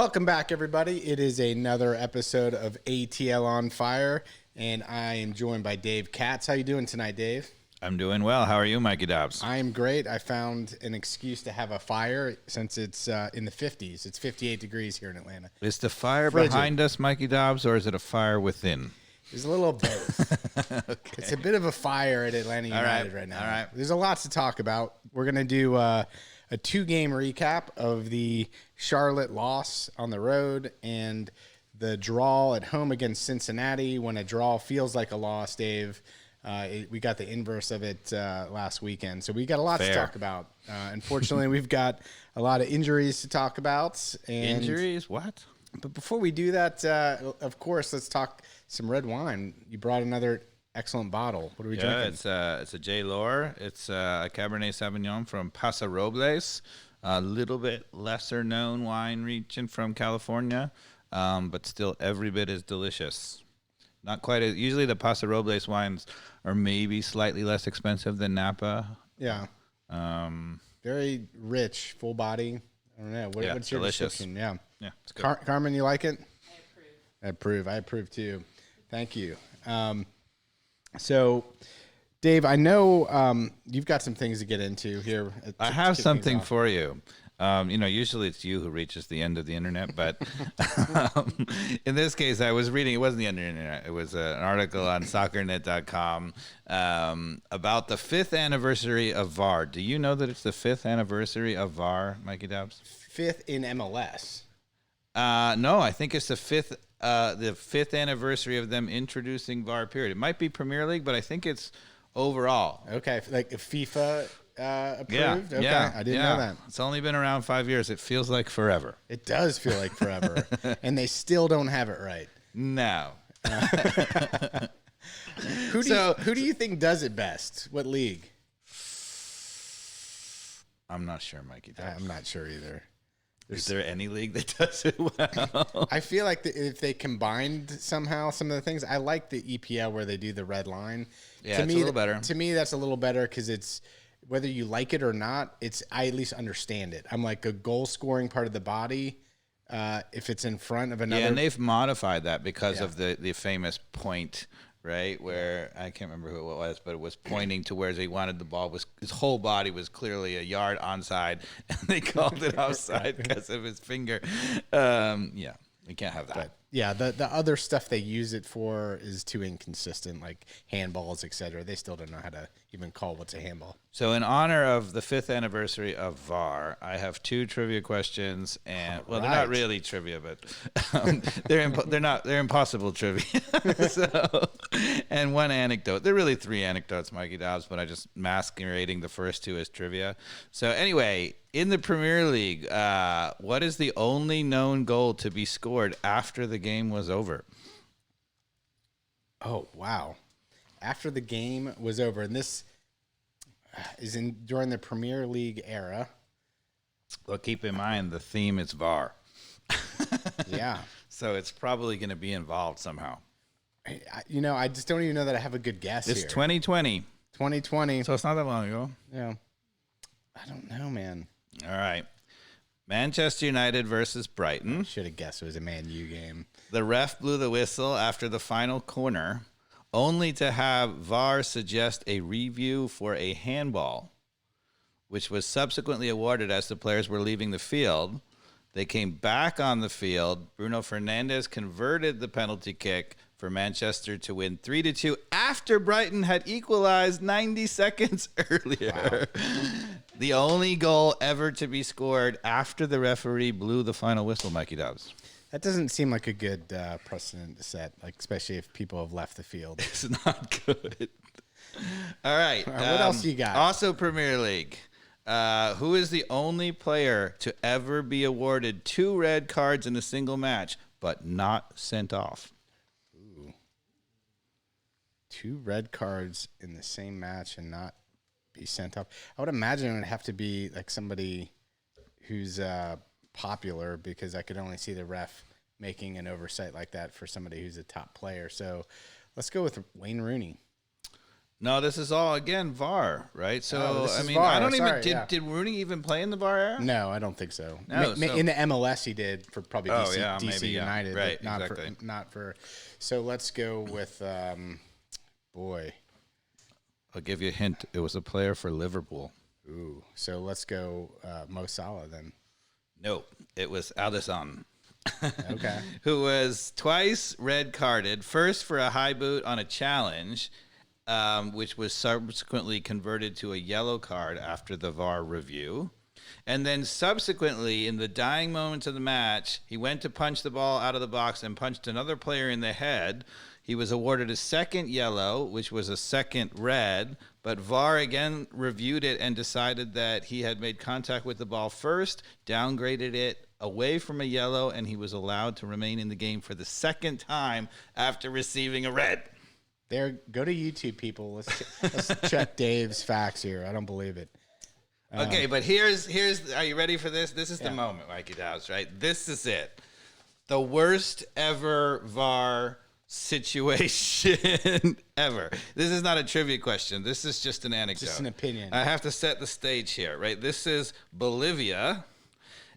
Welcome back, everybody. It is another episode of ATL on Fire, and I am joined by Dave Katz. How you doing tonight, Dave? I'm doing well. How are you, Mikey Dobbs? I am great. I found an excuse to have a fire since it's in the 50s. It's 58 degrees here in Atlanta. Is the fire Frigid. behind us, Mikey Dobbs, or is it a fire within? There's a little of both. Okay. It's a bit of a fire at Atlanta United right now. All right. There's a lot to talk about. We're going to do a two-game recap of the Charlotte loss on the road and the draw at home against Cincinnati. When a draw feels like a loss, Dave, we got the inverse of it last weekend. So we got a lot to talk about. Unfortunately, we've got a lot of injuries to talk about. And Injuries? What? But before we do that, of course, let's talk some red wine. You brought another excellent bottle. What are we drinking? It's a J. Lohr. It's a Cabernet Sauvignon from Paso Robles. A little bit lesser known wine region from California, but still every bit as delicious. Not quite as usually the Paso Robles wines are maybe slightly less expensive than Napa. Yeah. Very rich, full body. I don't know. What's your delicious. description? Yeah. Yeah, it's good. Carmen, you like it? I approve too. Thank you. So, Dave, I know you've got some things to get into here. I have something for you. Usually it's you who reaches the end of the internet, but in this case, I was reading, it wasn't the end of the internet, it was an article on soccernet.com about the 5th anniversary of VAR. Do you know that it's the 5th anniversary of VAR, Mikey Dobbs? 5th in MLS. No, I think it's the 5th anniversary of them introducing VAR, period. It might be Premier League, but I think it's overall. Okay, like FIFA approved? Yeah, okay, yeah, I didn't know that. It's only been around 5 years. It feels like forever. It does feel like forever, and they still don't have it right. No. Who do you think does it best? What league? I'm not sure, Mikey Dobbs. I'm not sure either. Is there any league that does it well? I feel like if they combined somehow some of the things, I like the EPL where they do the red line. Yeah, it's a little better. To me, that's a little better because it's whether you like it or not. I at least understand it. I'm like a goal scoring part of the body. If it's in front of another, Yeah, and they've modified that because of the famous point, right? Where I can't remember who it was, but it was pointing to where he wanted the ball. His whole body was clearly a yard onside, and they called it offside because of his finger. Yeah, we can't have that. But yeah, the other stuff they use it for is too inconsistent, like handballs, etc. They still don't know how to even call what's a handball. So in honor of the 5th anniversary of VAR, I have 2 trivia questions, and they're not really trivia, but they're impossible trivia. And 1 anecdote. They're really 3 anecdotes, Mikey Dobbs, but I just masquerading the first 2 as trivia. So anyway, in the Premier League, what is the only known goal to be scored after the game was over? Oh, wow. After the game was over, and this is during the Premier League era. Well, keep in mind the theme is VAR. Yeah. So it's probably going to be involved somehow. I just don't even know that I have a good guess It's here. 2020. 2020. So it's not that long ago. Yeah. I don't know, man. All right. Manchester United versus Brighton. Should have guessed it was a Man U game. The ref blew the whistle after the final corner, only to have VAR suggest a review for a handball, which was subsequently awarded as the players were leaving the field. They came back on the field. Bruno Fernandes converted the penalty kick for Manchester to win 3-2 after Brighton had equalized 90 seconds earlier. Wow. The only goal ever to be scored after the referee blew the final whistle, Mikey Dobbs. That doesn't seem like a good precedent to set, like especially if people have left the field. It's not good. All right. What else you got? Also Premier League. Who is the only player to ever be awarded 2 red cards in a single match, but not sent off? Ooh. 2 red cards in the same match and not be sent off. I would imagine it would have to be like somebody who's popular, because I could only see the ref making an oversight like that for somebody who's a top player. So let's go with Wayne Rooney. No, this is all again VAR, right? So this I is mean, VAR. I don't Sorry, even yeah. did Rooney even play in the VAR era? No, I don't think so. No, so- In the MLS, he did for probably Oh, DC, yeah, DC maybe, yeah. United, Right, but not exactly. not for. So let's go with boy. I'll give you a hint. It was a player for Liverpool. Ooh. So let's go Mo Salah then. No, it was Alisson. Okay. Who was twice red carded, first for a high boot on a challenge, which was subsequently converted to a yellow card after the VAR review. And then subsequently, in the dying moments of the match, he went to punch the ball out of the box and punched another player in the head. He was awarded a second yellow, which was a second red, but VAR again reviewed it and decided that he had made contact with the ball first, downgraded it away from a yellow, and he was allowed to remain in the game for the second time after receiving a red. There, go to YouTube, people. Let's check Dave's facts here. I don't believe it. Okay, but here's. Are you ready for this? This is the moment, Mikey Dowds, right? This is it. The worst ever VAR situation ever. This is not a trivia question. This is just an anecdote. Just an opinion. I have to set the stage here, right? This is Bolivia,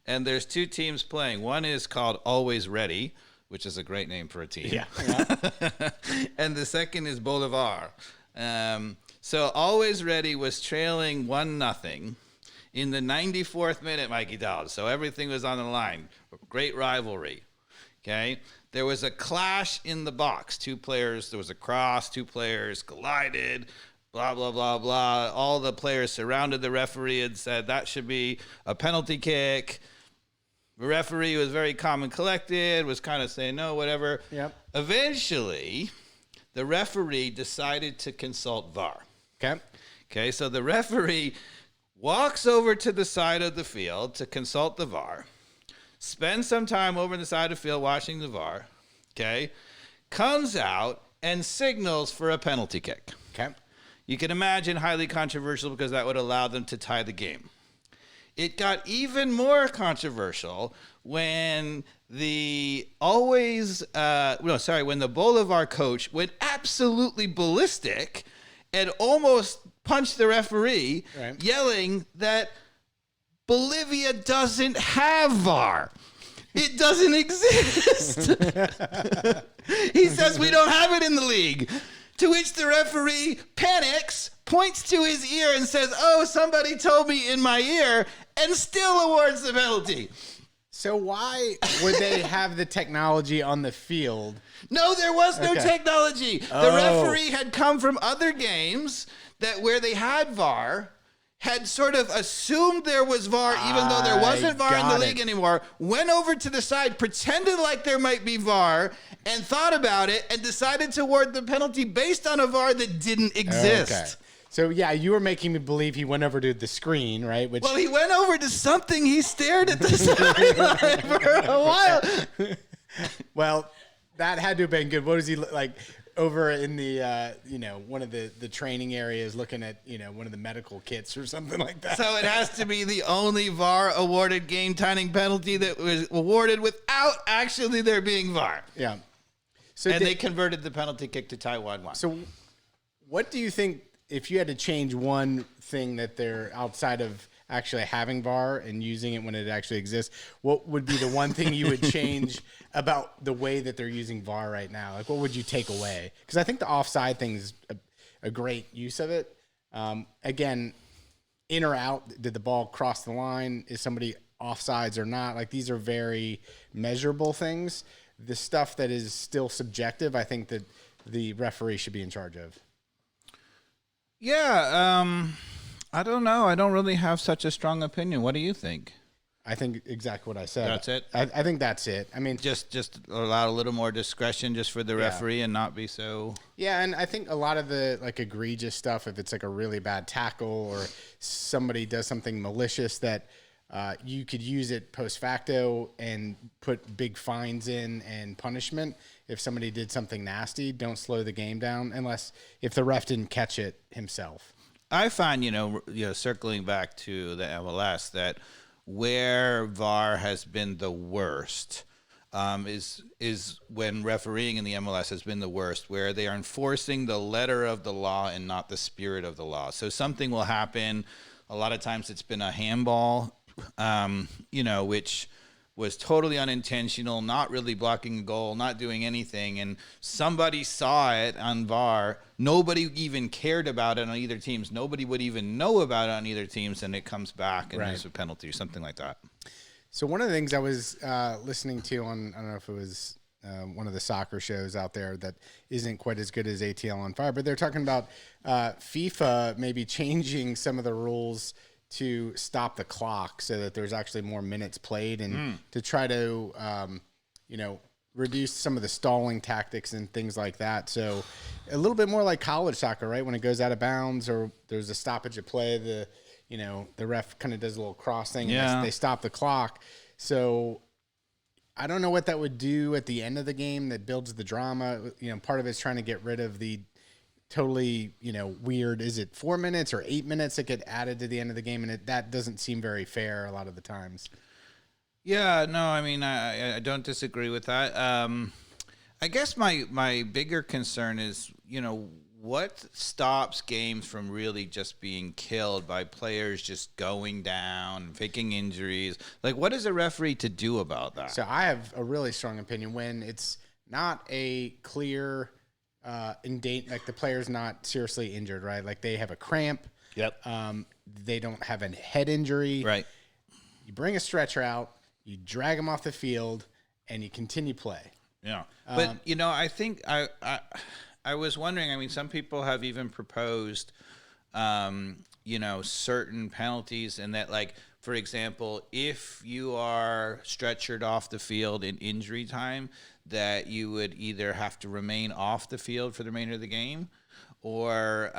and there's two teams playing. One is called Always Ready, which is a great name for a team. Yeah. And the second is Bolivar. So Always Ready was trailing 1-0 in the 94th minute, Mikey Dowd. So everything was on the line. Great rivalry. Okay. There was a clash in the box. Two players, there was a cross, two players collided, blah, blah, blah, blah. All the players surrounded the referee and said that should be a penalty kick. The referee was very calm and collected, was kind of saying no, whatever. Yep. Eventually, the referee decided to consult VAR. Okay. Okay, so the referee walks over to the side of the field to consult the VAR, spends some time over the side of the field watching the VAR, okay, comes out and signals for a penalty kick. Okay. You can imagine highly controversial because that would allow them to tie the game. It got even more controversial when when the Bolivar coach went absolutely ballistic and almost punched the referee, right, yelling that Bolivia doesn't have VAR. It doesn't exist. He says we don't have it in the league. To which the referee panics, points to his ear and says, "Oh, somebody told me in my ear," and still awards the penalty. So why would they have the technology on the field? No, there was no technology. The Oh. referee had come from other games that where they had VAR, had sort of assumed there was VAR even though there wasn't VAR in the league anymore, went over to the side, pretended like there might be VAR, and thought about it and decided to award the penalty based on a VAR that didn't exist. Okay. So, yeah, you were making me believe he went over to the screen, right? Which, Well, he went over to something. He stared at the sideline for a while. well, that had to have been good. What was he like over in the, one of the training areas looking at, one of the medical kits or something like that? So it has to be the only VAR awarded game tying penalty that was awarded without actually there being VAR. Yeah. So And they converted the penalty kick to tie 1-1. So what do you think, if you had to change one thing that they're outside of actually having VAR and using it when it actually exists, what would be the one thing you would change about the way that they're using VAR right now? Like, what would you take away? Because I think the offside thing is a great use of it. Again, in or out, did the ball cross the line? Is somebody offsides or not? Like, these are very measurable things. The stuff that is still subjective, I think that the referee should be in charge of. Yeah, I don't know. I don't really have such a strong opinion. What do you think? I think exactly what I said. That's it? I think that's it. I mean, Just allow a little more discretion just for the referee and not be so... yeah, and I think a lot of the egregious stuff, if it's like a really bad tackle or somebody does something malicious, that you could use it post facto and put big fines in and punishment. If somebody did something nasty, don't slow the game down unless if the ref didn't catch it himself. I find, circling back to the MLS, that where VAR has been the worst, is when refereeing in the MLS has been the worst, where they are enforcing the letter of the law and not the spirit of the law. So something will happen. A lot of times it's been a handball, which was totally unintentional, not really blocking a goal, not doing anything, and somebody saw it on VAR. Nobody even cared about it on either teams. Nobody would even know about it on either teams, and it comes back and there's a penalty or something like that. So one of the things I was listening to on, I don't know if it was one of the soccer shows out there that isn't quite as good as ATL on Fire, but they're talking about FIFA maybe changing some of the rules to stop the clock so that there's actually more minutes played and to try to, reduce some of the stalling tactics and things like that. So a little bit more like college soccer, right? When it goes out of bounds or there's a stoppage of play, the ref kind of does a little cross thing and they stop the clock. So I don't know what that would do at the end of the game that builds the drama. Part of it's trying to get rid of the totally, weird, is it 4 minutes or 8 minutes that get added to the end of the game? And that doesn't seem very fair a lot of the times. Yeah, no, I mean, I don't disagree with that. I guess my bigger concern is, what stops games from really just being killed by players just going down, faking injuries? Like, what is a referee to do about that? So I have a really strong opinion when it's not a clear like the player's not seriously injured, right? Like they have a cramp. Yep. They don't have a head injury. Right. You bring a stretcher out, you drag them off the field, and you continue play. Yeah. But, I think I was wondering, I mean, some people have even proposed, certain penalties and that, like, for example, if you are stretchered off the field in injury time, that you would either have to remain off the field for the remainder of the game or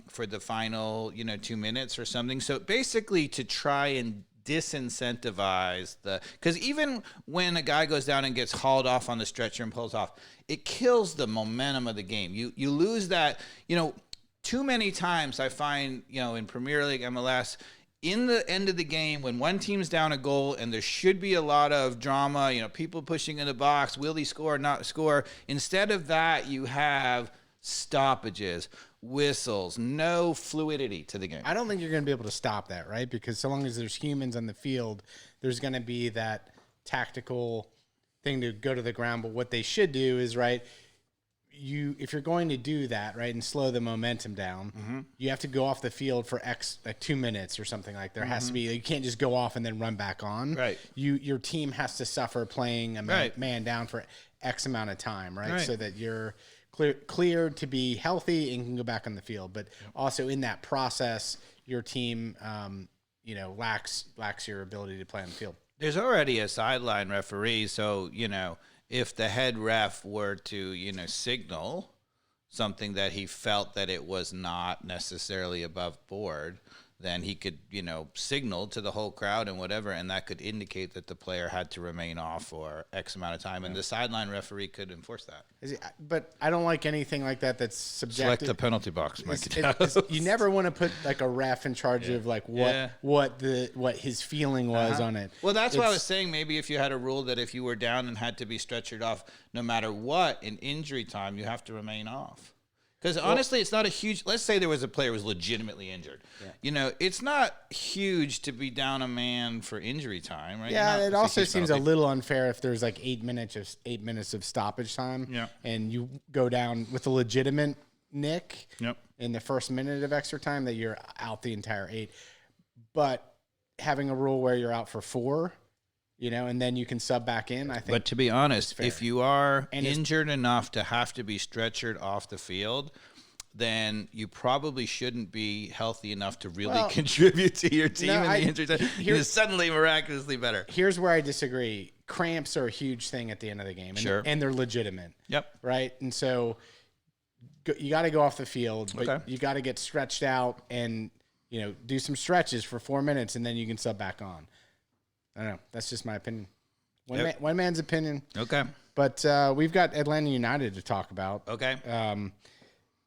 for the final, 2 minutes or something. So basically to try and disincentivize because even when a guy goes down and gets hauled off on the stretcher and pulls off, it kills the momentum of the game. You lose that, too many times I find, in Premier League, MLS, in the end of the game, when one team's down a goal and there should be a lot of drama, people pushing in the box, will he score, not score? Instead of that, you have stoppages, whistles, no fluidity to the game. I don't think you're going to be able to stop that, right? Because so long as there's humans on the field, there's going to be that tactical thing to go to the ground. But what they should do is, right, if you're going to do that, right, and slow the momentum down, you have to go off the field for 2 minutes or something like. There has to be. You can't just go off and then run back on. Right. Your team has to suffer playing a man down for X amount of time, right? So that you're cleared to be healthy and can go back on the field. But also in that process, your team, lacks your ability to play on the field. There's already a sideline referee, so if the head ref were to, signal something that he felt that it was not necessarily above board, then he could, signal to the whole crowd and whatever, and that could indicate that the player had to remain off for X amount of time, and the sideline referee could enforce that. But I don't like anything like that that's subjective. Select the penalty box, Mike. You never want to put like a ref in charge of like what his feeling was on it. Well, that's why I was saying maybe if you had a rule that if you were down and had to be stretchered off, no matter what, in injury time, you have to remain off. Because honestly, it's not a huge. Let's say there was a player who was legitimately injured. Yeah. It's not huge to be down a man for injury time, right? Yeah, it also seems a little unfair if there's like 8 minutes of stoppage time. Yeah. And you go down with a legitimate nick. Yep. In the first minute of extra time, that you're out the entire 8. But having a rule where you're out for 4. And then you can sub back in, I think. But to be honest, if you are injured enough to have to be stretchered off the field, then you probably shouldn't be healthy enough to really contribute to your team in the injury time. You're suddenly miraculously better. Here's where I disagree. Cramps are a huge thing at the end of the game. And they're legitimate. Yep. Right? And so you got to go off the field, but you got to get stretched out and, do some stretches for 4 minutes, and then you can sub back on. I don't know. That's just my opinion. One man's opinion. Okay. But we've got Atlanta United to talk about. Okay.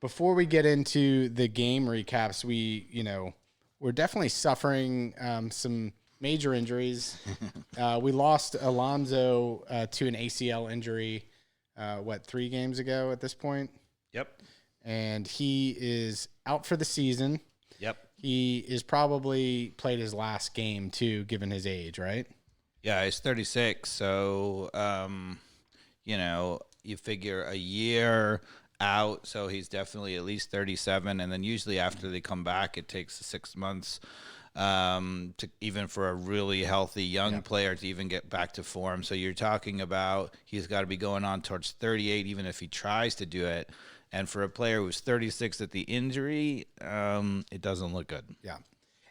Before we get into the game recaps, we're definitely suffering some major injuries. We lost Alonso to an ACL injury, 3 games ago at this point? Yep. And he is out for the season. Yep. He is probably played his last game, too, given his age, right? Yeah, he's 36. So, you figure a year out, so he's definitely at least 37. And then usually after they come back, it takes 6 months to even for a really healthy young player to even get back to form. So you're talking about he's got to be going on towards 38, even if he tries to do it. And for a player who's 36 at the injury, it doesn't look good. Yeah.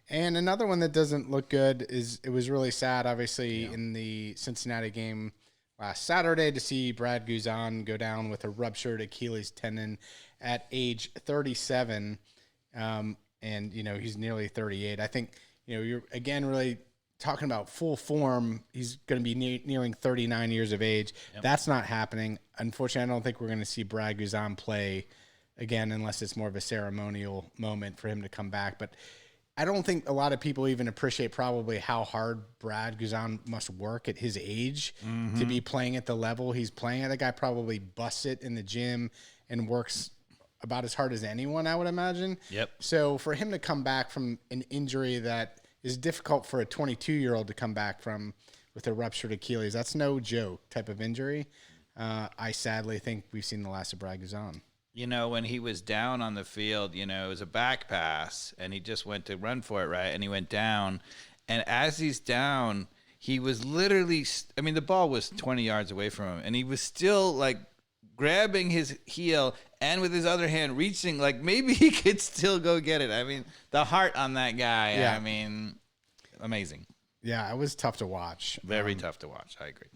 And another one that doesn't look good is it was really sad, obviously, in the Cincinnati game last Saturday to see Brad Guzan go down with a ruptured Achilles tendon at age 37. And, he's nearly 38. I think, you're, again, really talking about full form. He's going to be nearing 39 years of age. Yep. That's not happening. Unfortunately, I don't think we're going to see Brad Guzan play again unless it's more of a ceremonial moment for him to come back. But I don't think a lot of people even appreciate probably how hard Brad Guzan must work at his age to be playing at the level he's playing at. The guy probably busts it in the gym and works about as hard as anyone, I would imagine. Yep. So for him to come back from an injury that is difficult for a 22-year-old to come back from with a ruptured Achilles, that's no joke type of injury. I sadly think we've seen the last of Brad Guzan. When he was down on the field, it was a back pass, and he just went to run for it, right? And he went down. And as he's down, he was literally the ball was 20 yards away from him, and he was still, grabbing his heel and with his other hand reaching, maybe he could still go get it. The heart on that guy, amazing. Yeah, it was tough to watch. Very tough to watch. I agree.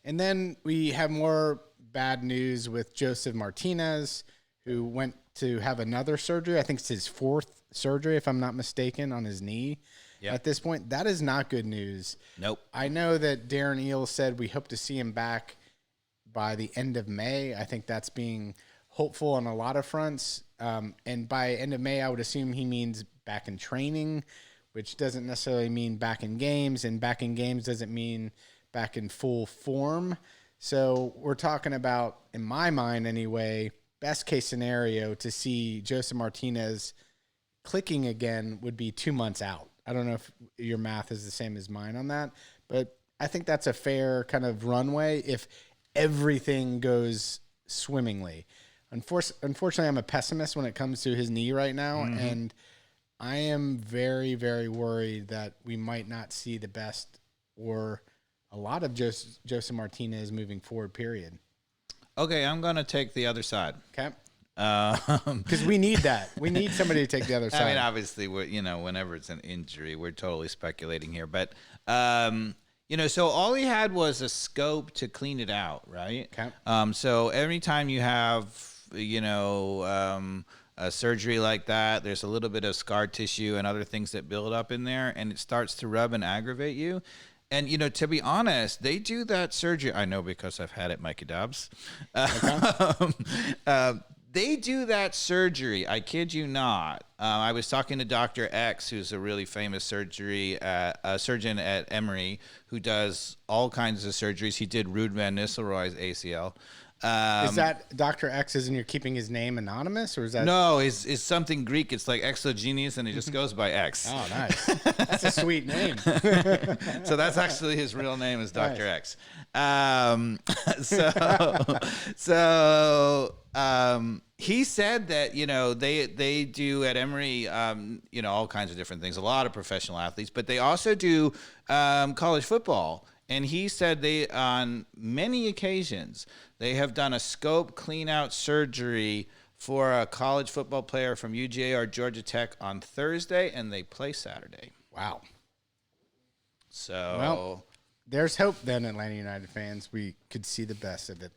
And then we have more bad news with Joseph Martinez, who went to have another surgery. I think it's his 4th surgery, if I'm not mistaken, on his knee. Yep. At this point, that is not good news. Nope. I know that Darren Eales said we hope to see him back by the end of May. I think that's being hopeful on a lot of fronts. And by end of May, I would assume he means back in training, which doesn't necessarily mean back in games. And back in games doesn't mean back in full form. So we're talking about, in my mind anyway, best case scenario to see Joseph Martinez clicking again would be 2 months out. I don't know if your math is the same as mine on that, but I think that's a fair kind of runway if everything goes swimmingly. Unfortunately, I'm a pessimist when it comes to his knee right now, and I am very, very worried that we might not see the best or a lot of Joseph Martinez moving forward, period. Okay, I'm going to take the other side. Okay. Because we need that. We need somebody to take the other side. Obviously, whenever it's an injury, we're totally speculating here. But, so all he had was a scope to clean it out, right? Okay. So every time you have, a surgery like that, there's a little bit of scar tissue and other things that build up in there, and it starts to rub and aggravate you. And, to be honest, they do that surgery. I know because I've had it, Mikey Dobbs. They do that surgery. I kid you not. I was talking to Dr. X, who's a really famous surgeon at Emory, who does all kinds of surgeries. He did Ruud Van Nistelrooy's ACL. Is that Dr. X, and you're keeping his name anonymous, or is that? No, it's something Greek. It's like exogenous, and he just goes by X. Oh, nice. That's a sweet name. So that's actually his real name is Dr. Nice. X. He said that, they do at Emory, all kinds of different things, a lot of professional athletes, but they also do college football. And he said they, on many occasions, they have done a scope clean-out surgery for a college football player from UGA or Georgia Tech on Thursday, and they play Saturday. Wow. So, well, there's hope then, Atlanta United fans. We could see the best of it.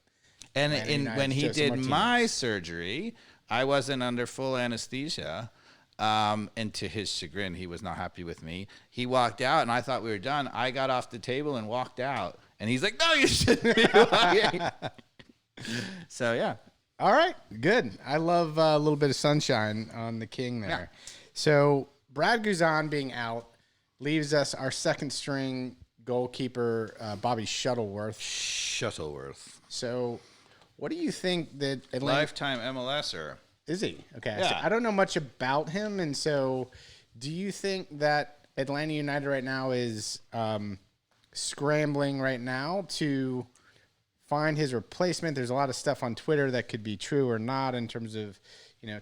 And when he did my surgery, I wasn't under full anesthesia. And to his chagrin, he was not happy with me. He walked out, and I thought we were done. I got off the table and walked out. And he's like, no, you shouldn't be walking. So, yeah. All right, good. I love a little bit of sunshine on the king there. Yeah. So Brad Guzan being out, leaves us our second string goalkeeper, Bobby Shuttleworth. So, what do you think that Atlanta... Lifetime MLSer. Is he? Okay. Yeah. So I don't know much about him, and so do you think that Atlanta United right now is scrambling right now to find his replacement? There's a lot of stuff on Twitter that could be true or not in terms of,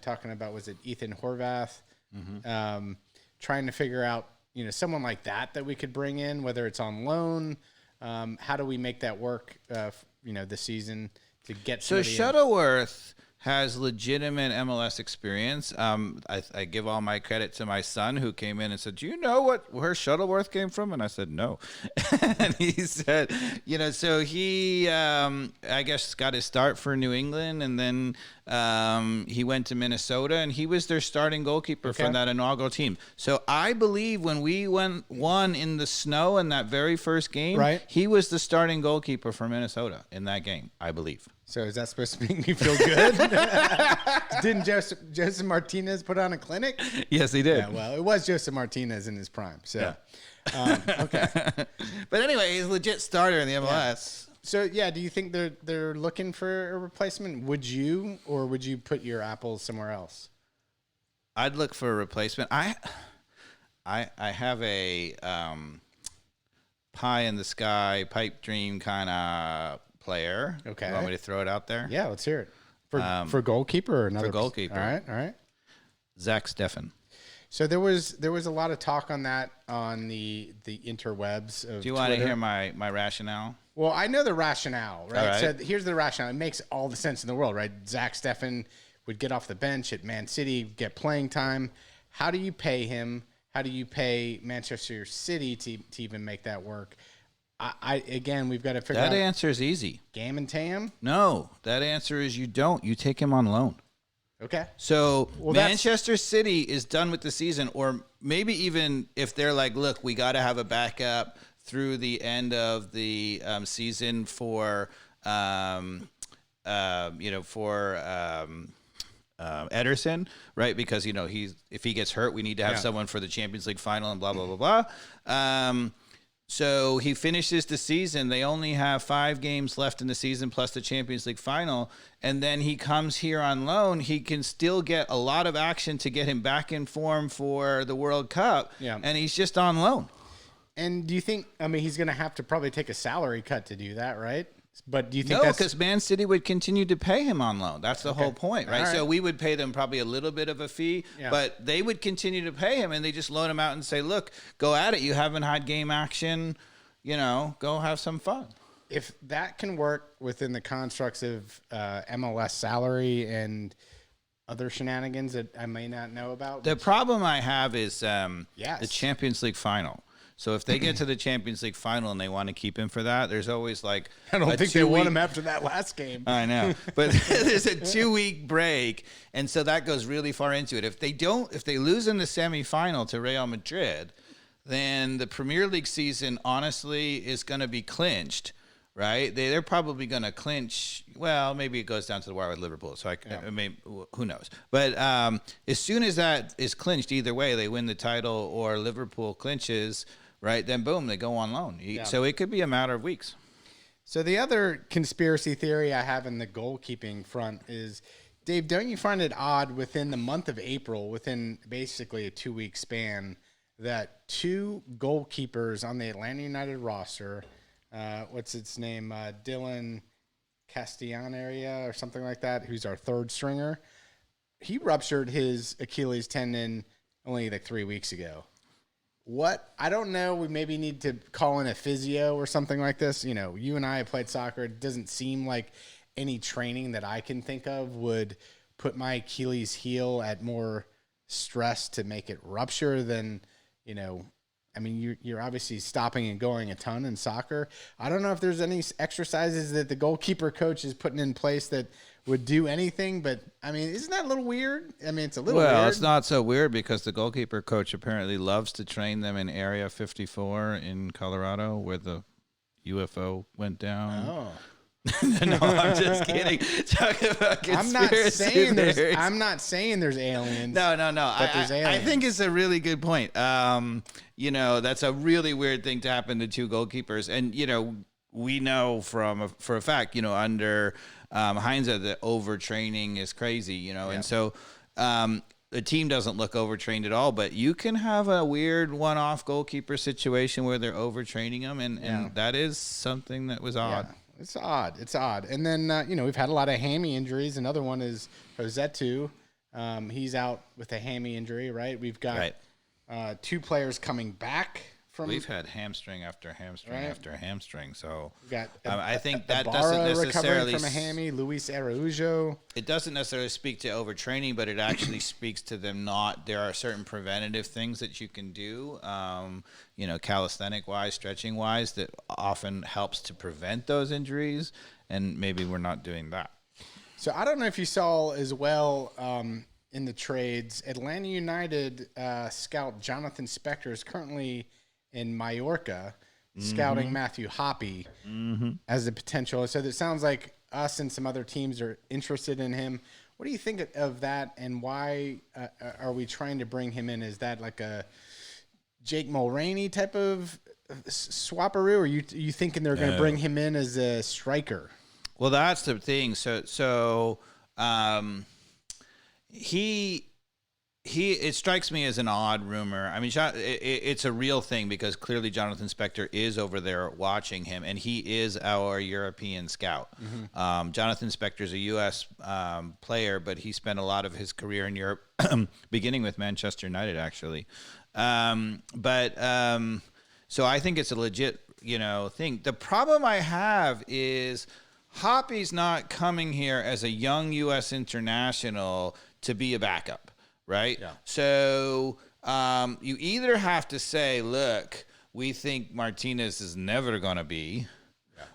talking about, was it Ethan Horvath? Mm-hmm. Trying to figure out, someone like that we could bring in, whether it's on loan. How do we make that work, this season to get So somebody in? Shuttleworth has legitimate MLS experience. I give all my credit to my son, who came in and said, "Do you know where Shuttleworth came from?" And I said, "No." And he said, so he, I guess, got his start for New England, and then he went to Minnesota, and he was their starting goalkeeper for that inaugural team. So I believe when we won in the snow in that very first game, right, he was the starting goalkeeper for Minnesota in that game, I believe. So is that supposed to make me feel good? Didn't Joseph Martinez put on a clinic? Yes, he did. Yeah, well, it was Joseph Martinez in his prime. So, okay. But anyway, he's a legit starter in the MLS. Yeah. So, do you think they're looking for a replacement? Would you put your apples somewhere else? I'd look for a replacement. I have a pie in the sky, pipe dream kind of player. Okay. You want me to throw it out there? Yeah, let's hear it. For goalkeeper or another? For goalkeeper. All right. Zach Steffen. So there was a lot of talk on that on the interwebs of Do you want Twitter. to hear my rationale? Well, I know the rationale, right? All right. So here's the rationale. It makes all the sense in the world, right? Zach Steffen would get off the bench at Man City, get playing time. How do you pay him? How do you pay Manchester City to even make that work? Again, we've got to figure out. That answer is easy. Game and Tam? No, that answer is you don't. You take him on loan. Okay. So Manchester City is done with the season, or maybe even if they're like, look, we got to have a backup through the end of the season for, Ederson, right? Because if he gets hurt, we need to have someone for the Champions League final and blah blah blah blah. So he finishes the season. They only have 5 games left in the season plus the Champions League final. And then he comes here on loan. He can still get a lot of action to get him back in form for the World Cup. Yeah. And he's just on loan. And do you think, he's going to have to probably take a salary cut to do that, right? But do you think no, because Man City would continue to pay him on loan. That's the whole point, right? All right? So we would pay them probably a little bit of a fee, but they would continue to pay him, and they just loan him out and say, look, go at it. You haven't had game action. Go have some fun. If that can work within the constructs of MLS salary and other shenanigans that I may not know about. The problem I have is the Champions League final. So if they get to the Champions League final and they want to keep him for that, there's always like I don't think they want him after that last game. I know, but there's a 2-week break, and so that goes really far into it. If they lose in the semifinal to Real Madrid, then the Premier League season honestly is going to be clinched, right? They're probably going to clinch. Well, maybe it goes down to the wire with Liverpool. So I mean, who knows? But as soon as that is clinched, either way, they win the title or Liverpool clinches. Right, then boom, they go on loan. So it could be a matter of weeks. So the other conspiracy theory I have in the goalkeeping front is, Dave, don't you find it odd within the month of April, within basically a 2-week span, that 2 goalkeepers on the Atlanta United roster, what's its name, Dylan Castellaneria or something like that, who's our third stringer, he ruptured his Achilles tendon only like 3 weeks ago. What? I don't know. We maybe need to call in a physio or something like this. You and I have played soccer. It doesn't seem like any training that I can think of would put my Achilles heel at more stress to make it rupture than, you're obviously stopping and going a ton in soccer. I don't know if there's any exercises that the goalkeeper coach is putting in place that would do anything, but isn't that a little weird? It's a little weird. Well, it's not so weird because the goalkeeper coach apparently loves to train them in Area 54 in Colorado where the UFO went down. No, I'm just kidding. Talking about conspiracy theories. I'm not saying there's aliens. No. But there's aliens. I think it's a really good point. That's a really weird thing to happen to two goalkeepers. And, we know for a fact, under Heinze that overtraining is crazy, And so the team doesn't look overtrained at all, but you can have a weird one-off goalkeeper situation where they're overtraining them. And that is something that was odd. Yeah. It's odd. And then, we've had a lot of hammy injuries. Another one is Rosetto. He's out with a hammy injury, right? We've got two players coming back from. We've had hamstring after hamstring after hamstring. So we got I think that Ibarra doesn't necessarily recovering from a hammy. Luis Araujo. It doesn't necessarily speak to overtraining, but it actually speaks to them not. There are certain preventative things that you can do, calisthenic wise, stretching wise, that often helps to prevent those injuries. And maybe we're not doing that. So I don't know if you saw as well in the trades, Atlanta United scout Jonathan Spector is currently in Mallorca scouting Matthew Hoppe as a potential. So it sounds like us and some other teams are interested in him. What do you think of that, and why are we trying to bring him in? Is that like a Jake Mulroney type of swapperoo, or are you thinking they're going to bring him in as a striker? Well, that's the thing. So it strikes me as an odd rumor. I mean, it's a real thing because clearly Jonathan Spector is over there watching him, and he is our European scout. Jonathan Spector is a U.S. Player, but he spent a lot of his career in Europe, beginning with Manchester United, actually. So I think it's a legit, thing. The problem I have is Hoppe's not coming here as a young U.S. international to be a backup. Right? Yeah. So you either have to say, look, we think Martinez is never going to be,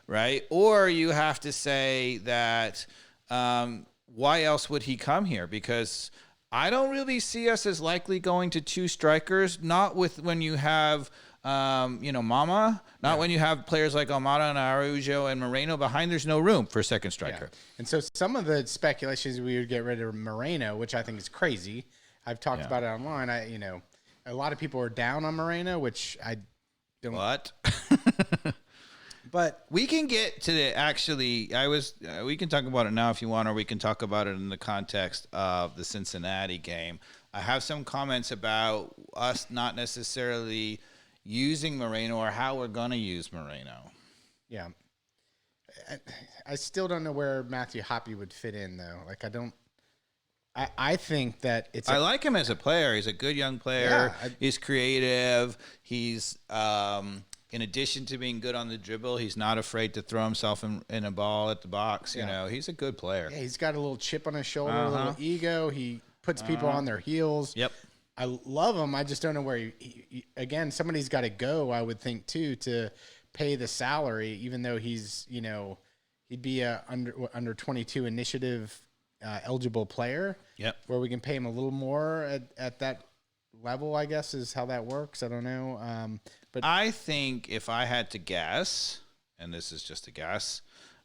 right? Or you have to say that why else would he come here? Because I don't really see us as likely going to two strikers, not with when you have Mama, not when you have players like Almada and Araujo and Moreno behind. There's no room for a second striker. Yeah. And so some of the speculations we would get rid of Moreno, which I think is crazy. I've talked about it online. A lot of people are down on Moreno, which I don't. What? But we can get to the we can talk about it now if you want, or we can talk about it in the context of the Cincinnati game. I have some comments about us not necessarily using Moreno or how we're going to use Moreno. Yeah. I still don't know where Matthew Hoppe would fit in, though. Like, I think that I like him as a player. He's a good young player. Yeah, he's creative. He's, in addition to being good on the dribble, he's not afraid to throw himself in a ball at the box. Yeah. He's a good player. Yeah, he's got a little chip on his shoulder, a little ego. He puts people on their heels. Yep. I love him. I just don't know where he again, somebody's got to go, I would think, too, to pay the salary, even though he's, he'd be a under 22 initiative eligible player. Yep. Where we can pay him a little more at that level, I guess, is how that works. I don't know. But I think if I had to guess, and this is just a guess,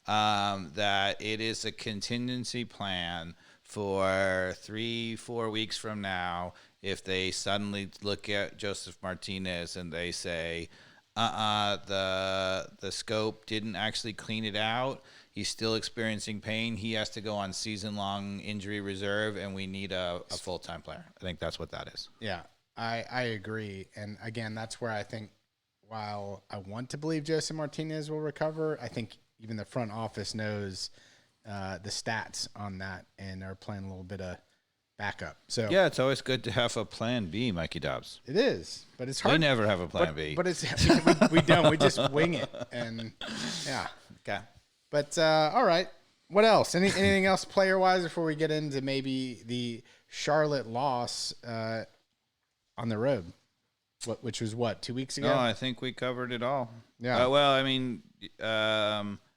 that it is a contingency plan for 3-4 weeks from now if they suddenly look at Joseph Martinez and they say, the scope didn't actually clean it out. He's still experiencing pain. He has to go on season-long injury reserve, and we need a full-time player. I think that's what that is. Yeah, I agree. And, again, that's where I think while I want to believe Joseph Martinez will recover, I think even the front office knows the stats on that and are playing a little bit of backup. So yeah, it's always good to have a plan B, Mikey Dobbs. It is, but it's hard. We never have a plan B. But it's we don't. We just wing it, and yeah. Okay. But all right. What else? Anything else player wise before we get into maybe the Charlotte loss on the road? Which was 2 weeks ago? No, I think we covered it all. Yeah. Well, I mean,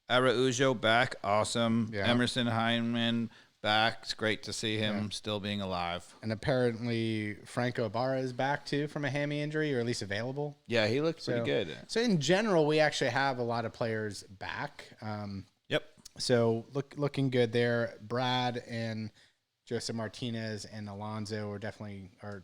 Araujo back, awesome. Yeah. Emerson Hyndman back. It's great to see him still being alive. And apparently Franco Ibarra is back too from a hammy injury, or at least available. Yeah, he looked pretty good. So in general, we actually have a lot of players back. Yep. So looking good there. Brad and Joseph Martinez and Alonso are definitely are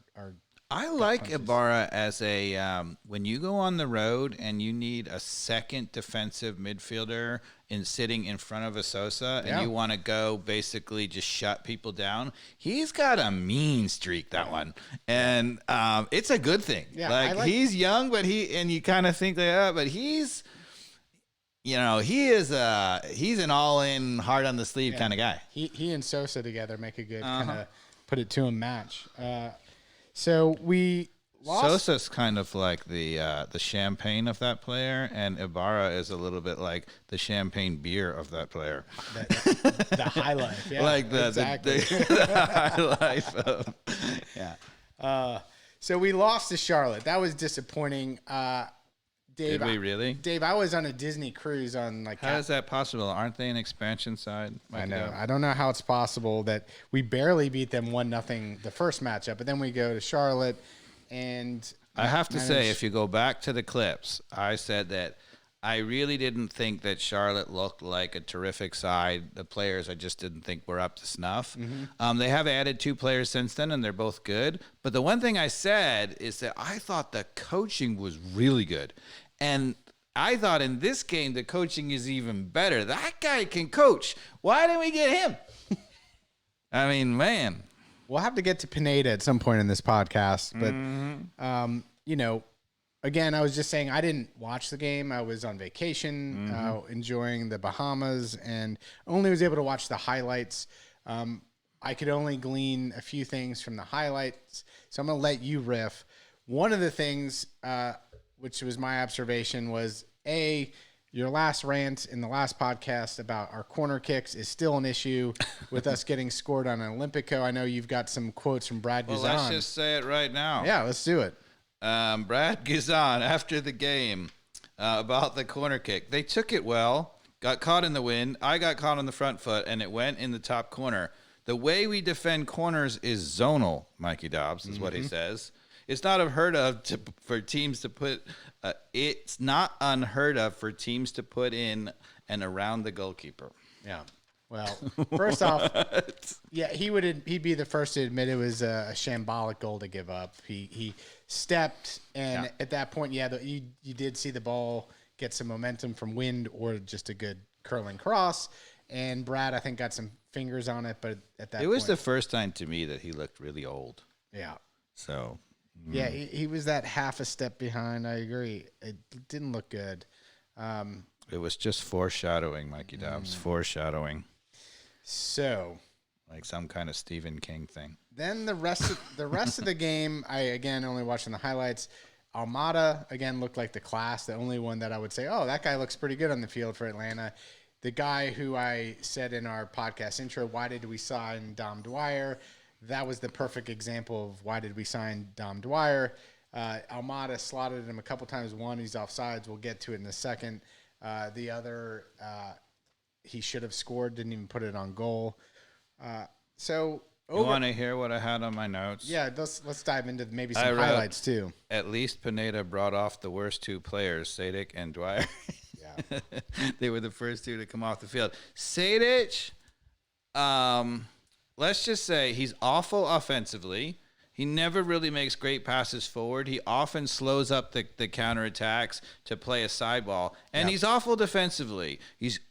I like Ibarra as a when you go on the road and you need a second defensive midfielder sitting in front of a Sosa and you want to go basically just shut people down. He's got a mean streak, that one, and it's a good thing. Yeah, like he's young, but you kind of think that, but he's. You know, he's an all-in, hard on the sleeve kind of guy. He and Sosa together make a good kind of put it to him match. So we lost. Sosa's kind of like the champagne of that player, and Ibarra is a little bit like the champagne beer of that player. The high life, yeah, like exactly. the high life of, yeah. So we lost to Charlotte. That was disappointing. Dave, did we really? Dave, I was on a Disney cruise on like. How is that possible? Aren't they an expansion side? I know. I don't know how it's possible that we barely beat them 1-0 the first matchup, but then we go to Charlotte, and I have to say, if you go back to the clips, I said that I really didn't think that Charlotte looked like a terrific side. The players I just didn't think were up to snuff. Mm-hmm. They have added 2 players since then, and they're both good. But the one thing I said is that I thought the coaching was really good. And I thought in this game, the coaching is even better. That guy can coach. Why didn't we get him? I mean, man. We'll have to get to Pineda at some point in this podcast. But, you know, again, I was just saying I didn't watch the game. I was on vacation, enjoying the Bahamas, and only was able to watch the highlights. I could only glean a few things from the highlights. So I'm going to let you riff. One of the things which was my observation, was your last rant in the last podcast about our corner kicks is still an issue with us getting scored on an Olympico. I know you've got some quotes from Brad Guzan. Well, let's just say it right now. Yeah, let's do it. Brad Guzan, after the game, about the corner kick. They took it well, got caught in the wind. I got caught on the front foot, and it went in the top corner. The way we defend corners is zonal, Mikey Dobbs, is what he says. It's not unheard of for teams to put. It's not unheard of for teams to put in and around the goalkeeper. Yeah. Well, first off, yeah, he'd be the first to admit it was a shambolic goal to give up. He stepped, and at that point, you did see the ball get some momentum from wind or just a good curling cross. And Brad, I think, got some fingers on it, but at that point, it was the first time to me that he looked really old. Yeah. So. Yeah, he was that half a step behind. I agree. It didn't look good. It was just foreshadowing, Mikey Dobbs. Foreshadowing. So, like some kind of Stephen King thing. Then the rest of the game, I again only watching the highlights. Almada again looked like the class. The only one that I would say, oh, that guy looks pretty good on the field for Atlanta. The guy who I said in our podcast intro, why did we sign Dwyer? That was the perfect example of why did we sign Dwyer. Almada slotted him a couple times. One, he's offsides. We'll get to it in a second. The other, he should have scored, didn't even put it on goal. You want to hear what I had on my notes? Yeah, let's dive into maybe some highlights too. At least Pineda brought off the worst 2 players, Sadic and Dwyer. Yeah. They were the first 2 to come off the field. Sadic, let's just say he's awful offensively. He never really makes great passes forward. He often slows up the counterattacks to play a side ball. And he's awful defensively. He's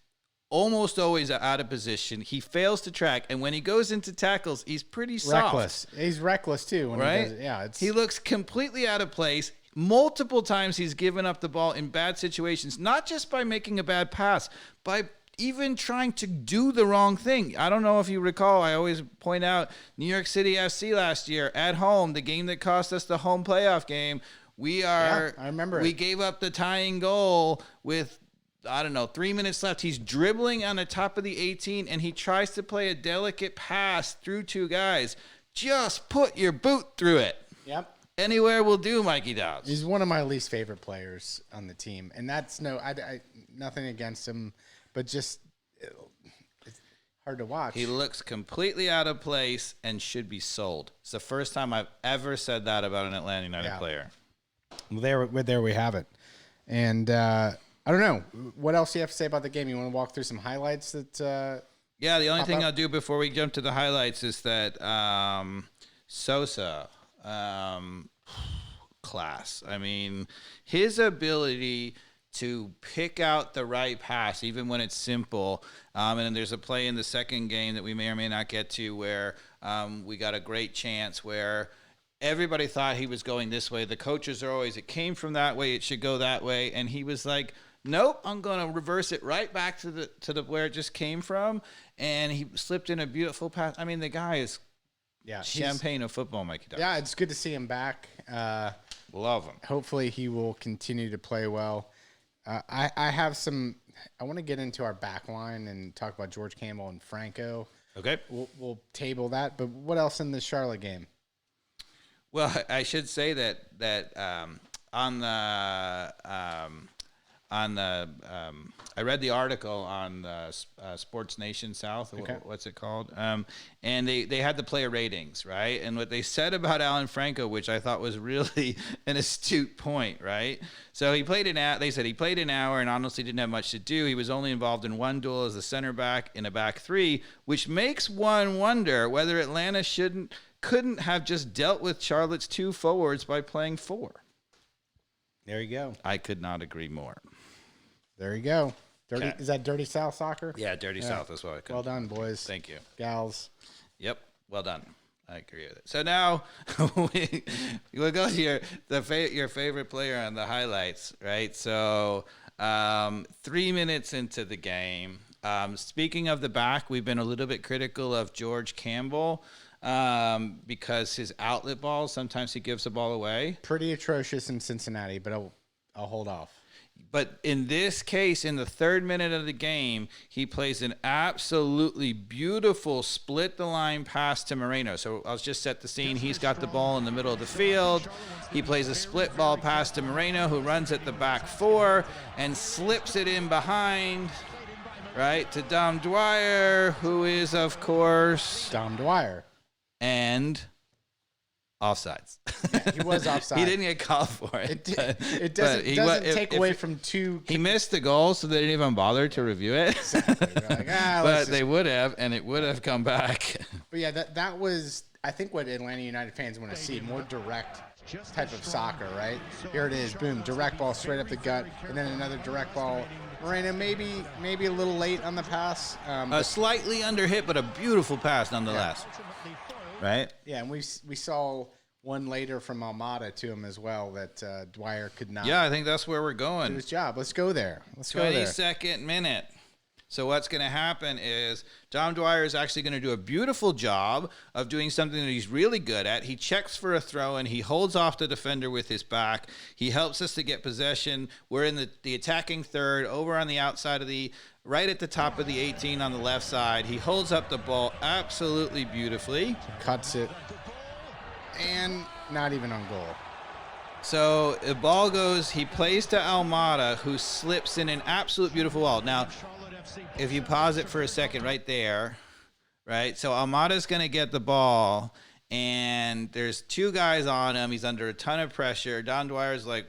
almost always out of position. He fails to track. And when he goes into tackles, he's pretty soft. Reckless. He's reckless, too. When right? He does it. Yeah, he looks completely out of place. Multiple times he's given up the ball in bad situations, not just by making a bad pass, by even trying to do the wrong thing. I don't know if you recall, I always point out New York City FC last year at home, the game that cost us the home playoff game. I remember we gave up the tying goal with, 3 minutes left. He's dribbling on the top of the 18, and he tries to play a delicate pass through 2 guys. Just put your boot through it. Yep. Anywhere will do, Mikey Dobbs. He's one of my least favorite players on the team, and that's nothing against him. But just it's hard to watch. He looks completely out of place and should be sold. It's the first time I've ever said that about an Atlanta United player. Well, there we have it. And I don't know. What else do you have to say about the game? You want to walk through some highlights that Yeah, the only thing up? I'll do before we jump to the highlights is that Sosa, class. I mean, his ability to pick out the right pass, even when it's simple. And then there's a play in the second game that we may or may not get to where we got a great chance where everybody thought he was going this way. The coaches are always, it came from that way, it should go that way. And he was like, nope, I'm going to reverse it right back to the where it just came from. And he slipped in a beautiful pass. I mean, the guy is champagne of football, Mikey Dobbs. Yeah, it's good to see him back. Love him. Hopefully he will continue to play well. I have some. I want to get into our back line and talk about George Campbell and Franco. Okay. We'll table that. But what else in the Charlotte game? Well, I should say that on the I read the article on the Sports Nation South. Okay. What's it called? And they had the player ratings, right? And what they said about Alan Franco, which I thought was really an astute point, right? So he played they said he played an hour and honestly didn't have much to do. He was only involved in one duel as a center back in a back three, which makes one wonder whether Atlanta couldn't have just dealt with Charlotte's two forwards by playing four. There you go. I could not agree more. There you go. Okay. Is that Dirty South soccer? Yeah, Dirty South is what I could. Well done, boys. Thank you. Gals. Yep, well done. I agree with it. So now we'll go to your favorite player on the highlights, right? So 3 minutes into the game. Speaking of the back, we've been a little bit critical of George Campbell because his outlet balls, sometimes he gives the ball away. Pretty atrocious in Cincinnati, but I'll hold off. But in this case, in the 3rd minute of the game, he plays an absolutely beautiful split-the-line pass to Moreno. So I'll just set the scene. He's got the ball in the middle of the field. He plays a split ball pass to Moreno, who runs at the back 4 and slips it in behind, right, to Dwyer, who is, of course... Dwyer. And... offsides. Yeah, he was offside. He didn't get called for it. It doesn't take away from two. He missed the goal, so they didn't even bother to review it. Exactly. Like, but they would have, and it would have come back. But yeah, that was, I think, what Atlanta United fans want to see, more direct type of soccer, right? Here it is, boom, direct ball straight up the gut, and then another direct ball. Moreno maybe a little late on the pass. Slightly under hit, but a beautiful pass nonetheless. Yeah. Right? Yeah, and we saw one later from Almada to him as well that Dwyer could not. Yeah, I think that's where we're going. Do his job. Let's go there. Let's go there. 22nd minute. So what's going to happen is Dwyer is actually going to do a beautiful job of doing something that he's really good at. He checks for a throw and he holds off the defender with his back. He helps us to get possession. We're in the attacking third over on the outside of right at the top of the 18 on the left side. He holds up the ball absolutely beautifully. Cuts it. And not even on goal. So the ball goes, he plays to Almada, who slips in an absolute beautiful ball. Now, if you pause it for a second right there, right? So Almada's going to get the ball, and there's two guys on him. He's under a ton of pressure. Dwyer's like,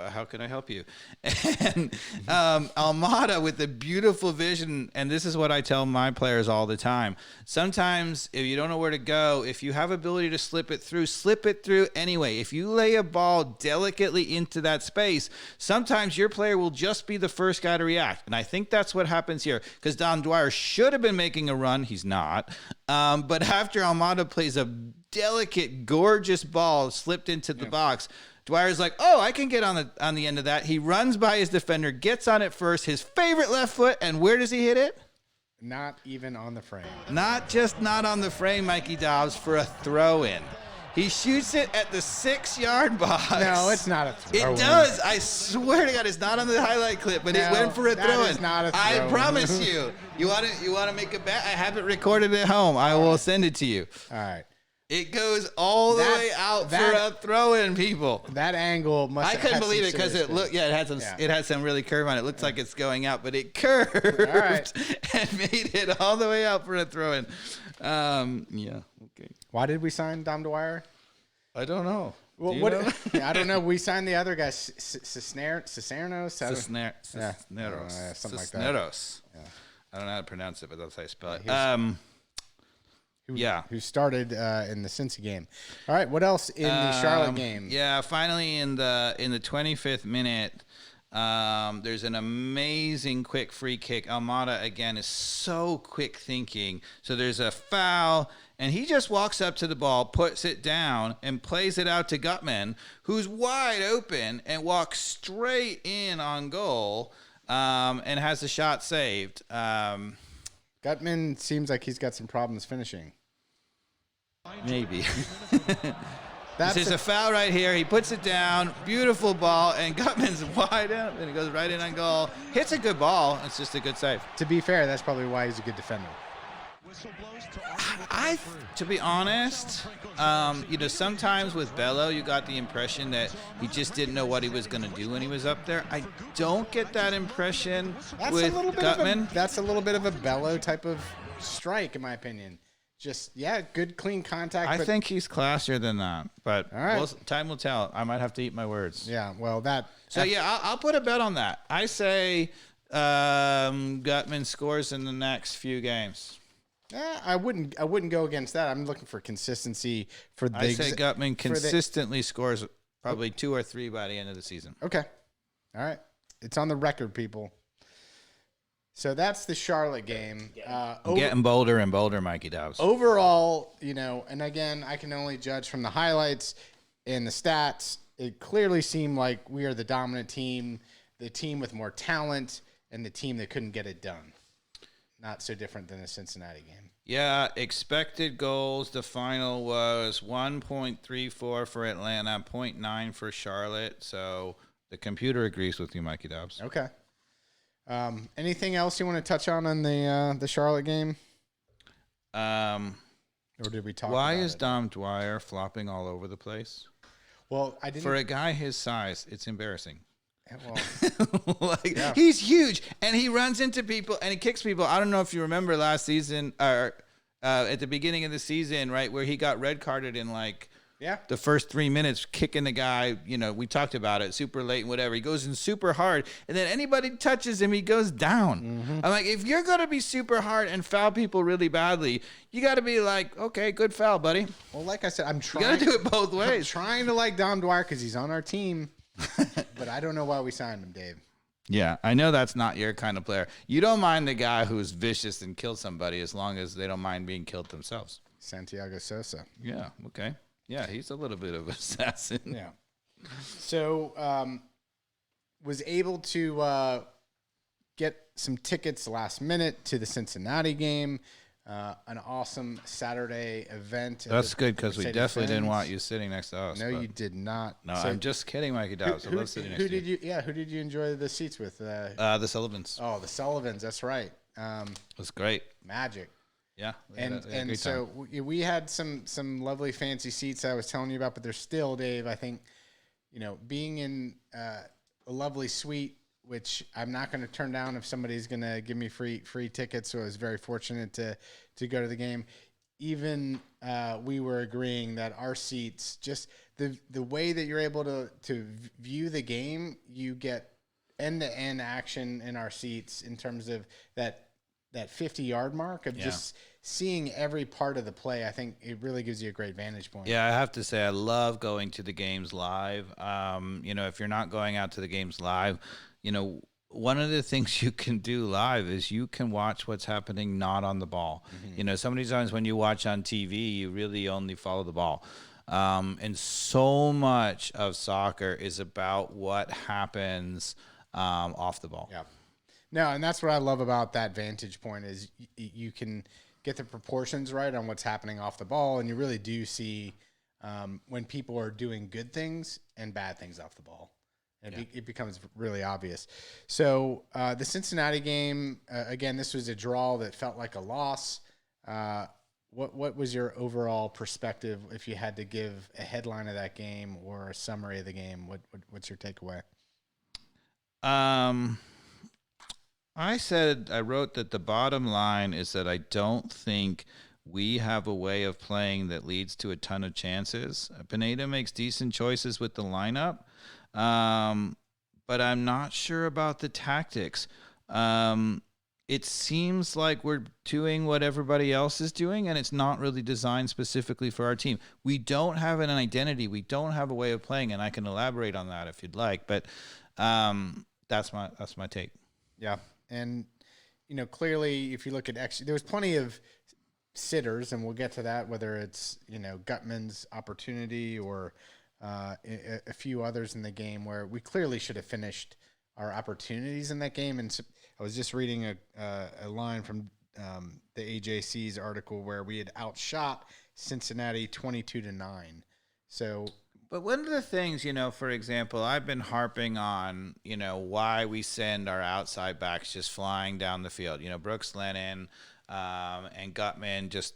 how can I help you? And Almada with the beautiful vision, and this is what I tell my players all the time. Sometimes if you don't know where to go, if you have ability to slip it through anyway. If you lay a ball delicately into that space, sometimes your player will just be the first guy to react. And I think that's what happens here, because Dwyer should have been making a run. He's not. But after Almada plays a delicate, gorgeous ball slipped into the box, Dwyer's like, oh, I can get on the end of that. He runs by his defender, gets on it first, his favorite left foot, and where does he hit it? Not even on the frame. Not on the frame, Mikey Dobbs, for a throw-in. He shoots it at the 6-yard box. No, it's not a throw-in. It does. I swear to God, it's not on the highlight clip, but it went for a throw-in. That is not a throw-in. I promise you. You want to make a bet? I have it recorded at home. I will send it to you. All right. It goes all the way out for a throw-in, people. That angle must. I couldn't believe it because it looked. Yeah, it had some really curve on it. It looks like it's going out, but it curved and made it all the way out for a throw-in. Yeah. Okay. Why did we sign Dwyer? I don't know. Well, Do you what? know? I don't know. We signed the other guy, Cisneros. Cisneros. Yeah. Something like that. Cisneros. Yeah. I don't know how to pronounce it, but that's how you spell it. Who started in the Cincy game. All right, what else in the Charlotte game? Yeah, finally in the 25th minute, there's an amazing quick free kick. Almada, again, is so quick thinking. So there's a foul, and he just walks up to the ball, puts it down, and plays it out to Gutman, who's wide open, and walks straight in on goal and has the shot saved. Gutman seems like he's got some problems finishing. Maybe. This is a foul right here. He puts it down. Beautiful ball. And Gutman's wide up. And he goes right in on goal. Hits a good ball. It's just a good save. To be fair, that's probably why he's a good defender. To be honest, sometimes with Bello, you got the impression that he just didn't know what he was going to do when he was up there. I don't get that impression with Gutman. That's a little bit of a Bello type of strike, in my opinion. Just, good, clean contact. I think he's classier than that, but all right. Time will tell. I might have to eat my words. Yeah, well, I'll put a bet on that. I say Gutman scores in the next few games. I wouldn't go against that. I'm looking for consistency for the. I say Gutman consistently scores probably 2 or 3 by the end of the season. Okay, all right, it's on the record, people. So that's the Charlotte game. Getting bolder and bolder, Mikey Dobbs. Overall, and again, I can only judge from the highlights and the stats. It clearly seemed like we are the dominant team, the team with more talent, and the team that couldn't get it done. Not so different than the Cincinnati game. Yeah, expected goals. The final was 1.34 for Atlanta, 0.9 for Charlotte. So the computer agrees with you, Mikey Dobbs. Okay. Anything else you want to touch on the Charlotte game? Or did we talk? Why about is it? Dom Dwyer flopping all over the place? Well, I didn't. For a guy his size, it's embarrassing. Well, He's huge, and he runs into people and he kicks people. I don't know if you remember last season or at the beginning of the season, right, where he got red carded in the first 3 minutes, kicking the guy. We talked about it, super late and whatever. He goes in super hard, and then anybody touches him, he goes down. Mm-hmm. I'm like, if you're gonna be super hard and foul people really badly, you got to be like, okay, good foul, buddy. Well, like I said, I'm trying. You got to do it both ways. I'm trying to like Dom Dwyer because he's on our team. But I don't know why we signed him, Dave. Yeah, I know that's not your kind of player. You don't mind the guy who's vicious and kills somebody as long as they don't mind being killed themselves. Santiago Sosa. Yeah, okay. Yeah, he's a little bit of an assassin. Yeah. So was able to get some tickets last minute to the Cincinnati game. An awesome Saturday event. That's good because we definitely didn't want you sitting next to us. No, you did not. No, so, I'm just kidding, Mikey Dobbs. I love sitting next to you. Who did you enjoy the seats with? The Sullivans. Oh, the Sullivans. That's right. It was great. Magic. Yeah. And so we had some lovely fancy seats I was telling you about, but there's still, Dave, I think, being in a lovely suite, which I'm not going to turn down if somebody's going to give me free tickets. So I was very fortunate to go to the game. Even we were agreeing that our seats, just the way that you're able to view the game, you get end-to-end action in our seats in terms of that 50-yard mark of just seeing every part of the play. I think it really gives you a great vantage point. Yeah, I have to say I love going to the games live. If you're not going out to the games live, one of the things you can do live is you can watch what's happening not on the ball. Mm-hmm. So many times when you watch on TV, you really only follow the ball. And so much of soccer is about what happens off the ball. Yeah. No, and that's what I love about that vantage point is you can get the proportions right on what's happening off the ball, and you really do see when people are doing good things and bad things off the ball. It becomes really obvious. So the Cincinnati game, again, this was a draw that felt like a loss. What was your overall perspective if you had to give a headline of that game or a summary of the game? What's your takeaway? I wrote that the bottom line is that I don't think we have a way of playing that leads to a ton of chances. Pineda makes decent choices with the lineup, but I'm not sure about the tactics. It seems like we're doing what everybody else is doing, and it's not really designed specifically for our team. We don't have an identity. We don't have a way of playing, and I can elaborate on that if you'd like. But that's my take. Yeah, and clearly, if you look at there was plenty of sitters, and we'll get to that. Whether it's Gutman's opportunity or a few others in the game where we clearly should have finished our opportunities in that game. And I was just reading a line from the AJC's article where we had outshot Cincinnati 22-9. So, but one of the things, for example, I've been harping on, why we send our outside backs just flying down the field. Brooks Lennon and Gutman just,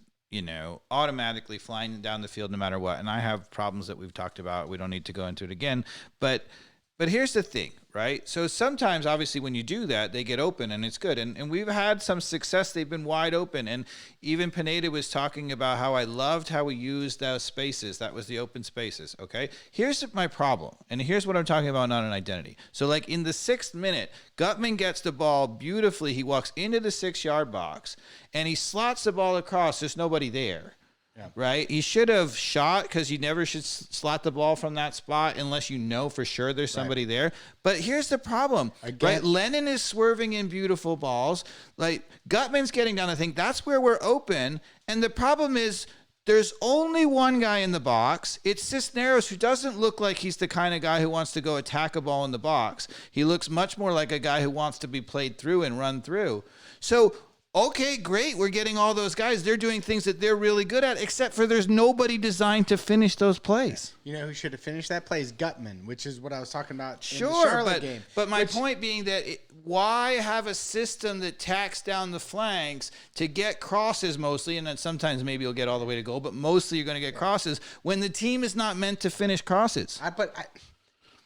automatically flying down the field no matter what. And I have problems that we've talked about. We don't need to go into it again. But here's the thing, right? So sometimes, obviously, when you do that, they get open, and it's good. And we've had some success. They've been wide open. And even Pineda was talking about how I loved how we used those spaces. That was the open spaces, okay? Here's my problem, and here's what I'm talking about, not an identity. So, like, in the 6th minute, Gutman gets the ball beautifully. He walks into the 6-yard box, and he slots the ball across. There's nobody there. Yeah. Right? He should have shot because you never should slot the ball from that spot unless you know for sure there's somebody there. But here's the problem, right? Lennon is swerving in beautiful balls. Like, Gutman's getting down the thing. That's where we're open. And the problem is there's only one guy in the box. It's Cisneros, who doesn't look like he's the kind of guy who wants to go attack a ball in the box. He looks much more like a guy who wants to be played through and run through. So, okay, great. We're getting all those guys. They're doing things that they're really good at, except for there's nobody designed to finish those plays. Who should have finished that play is Gutman, which is what I was talking about in the Charlotte game. But my point being that why have a system that tacks down the flanks to get crosses mostly, and then sometimes maybe you'll get all the way to goal, but mostly you're going to get crosses when the team is not meant to finish crosses.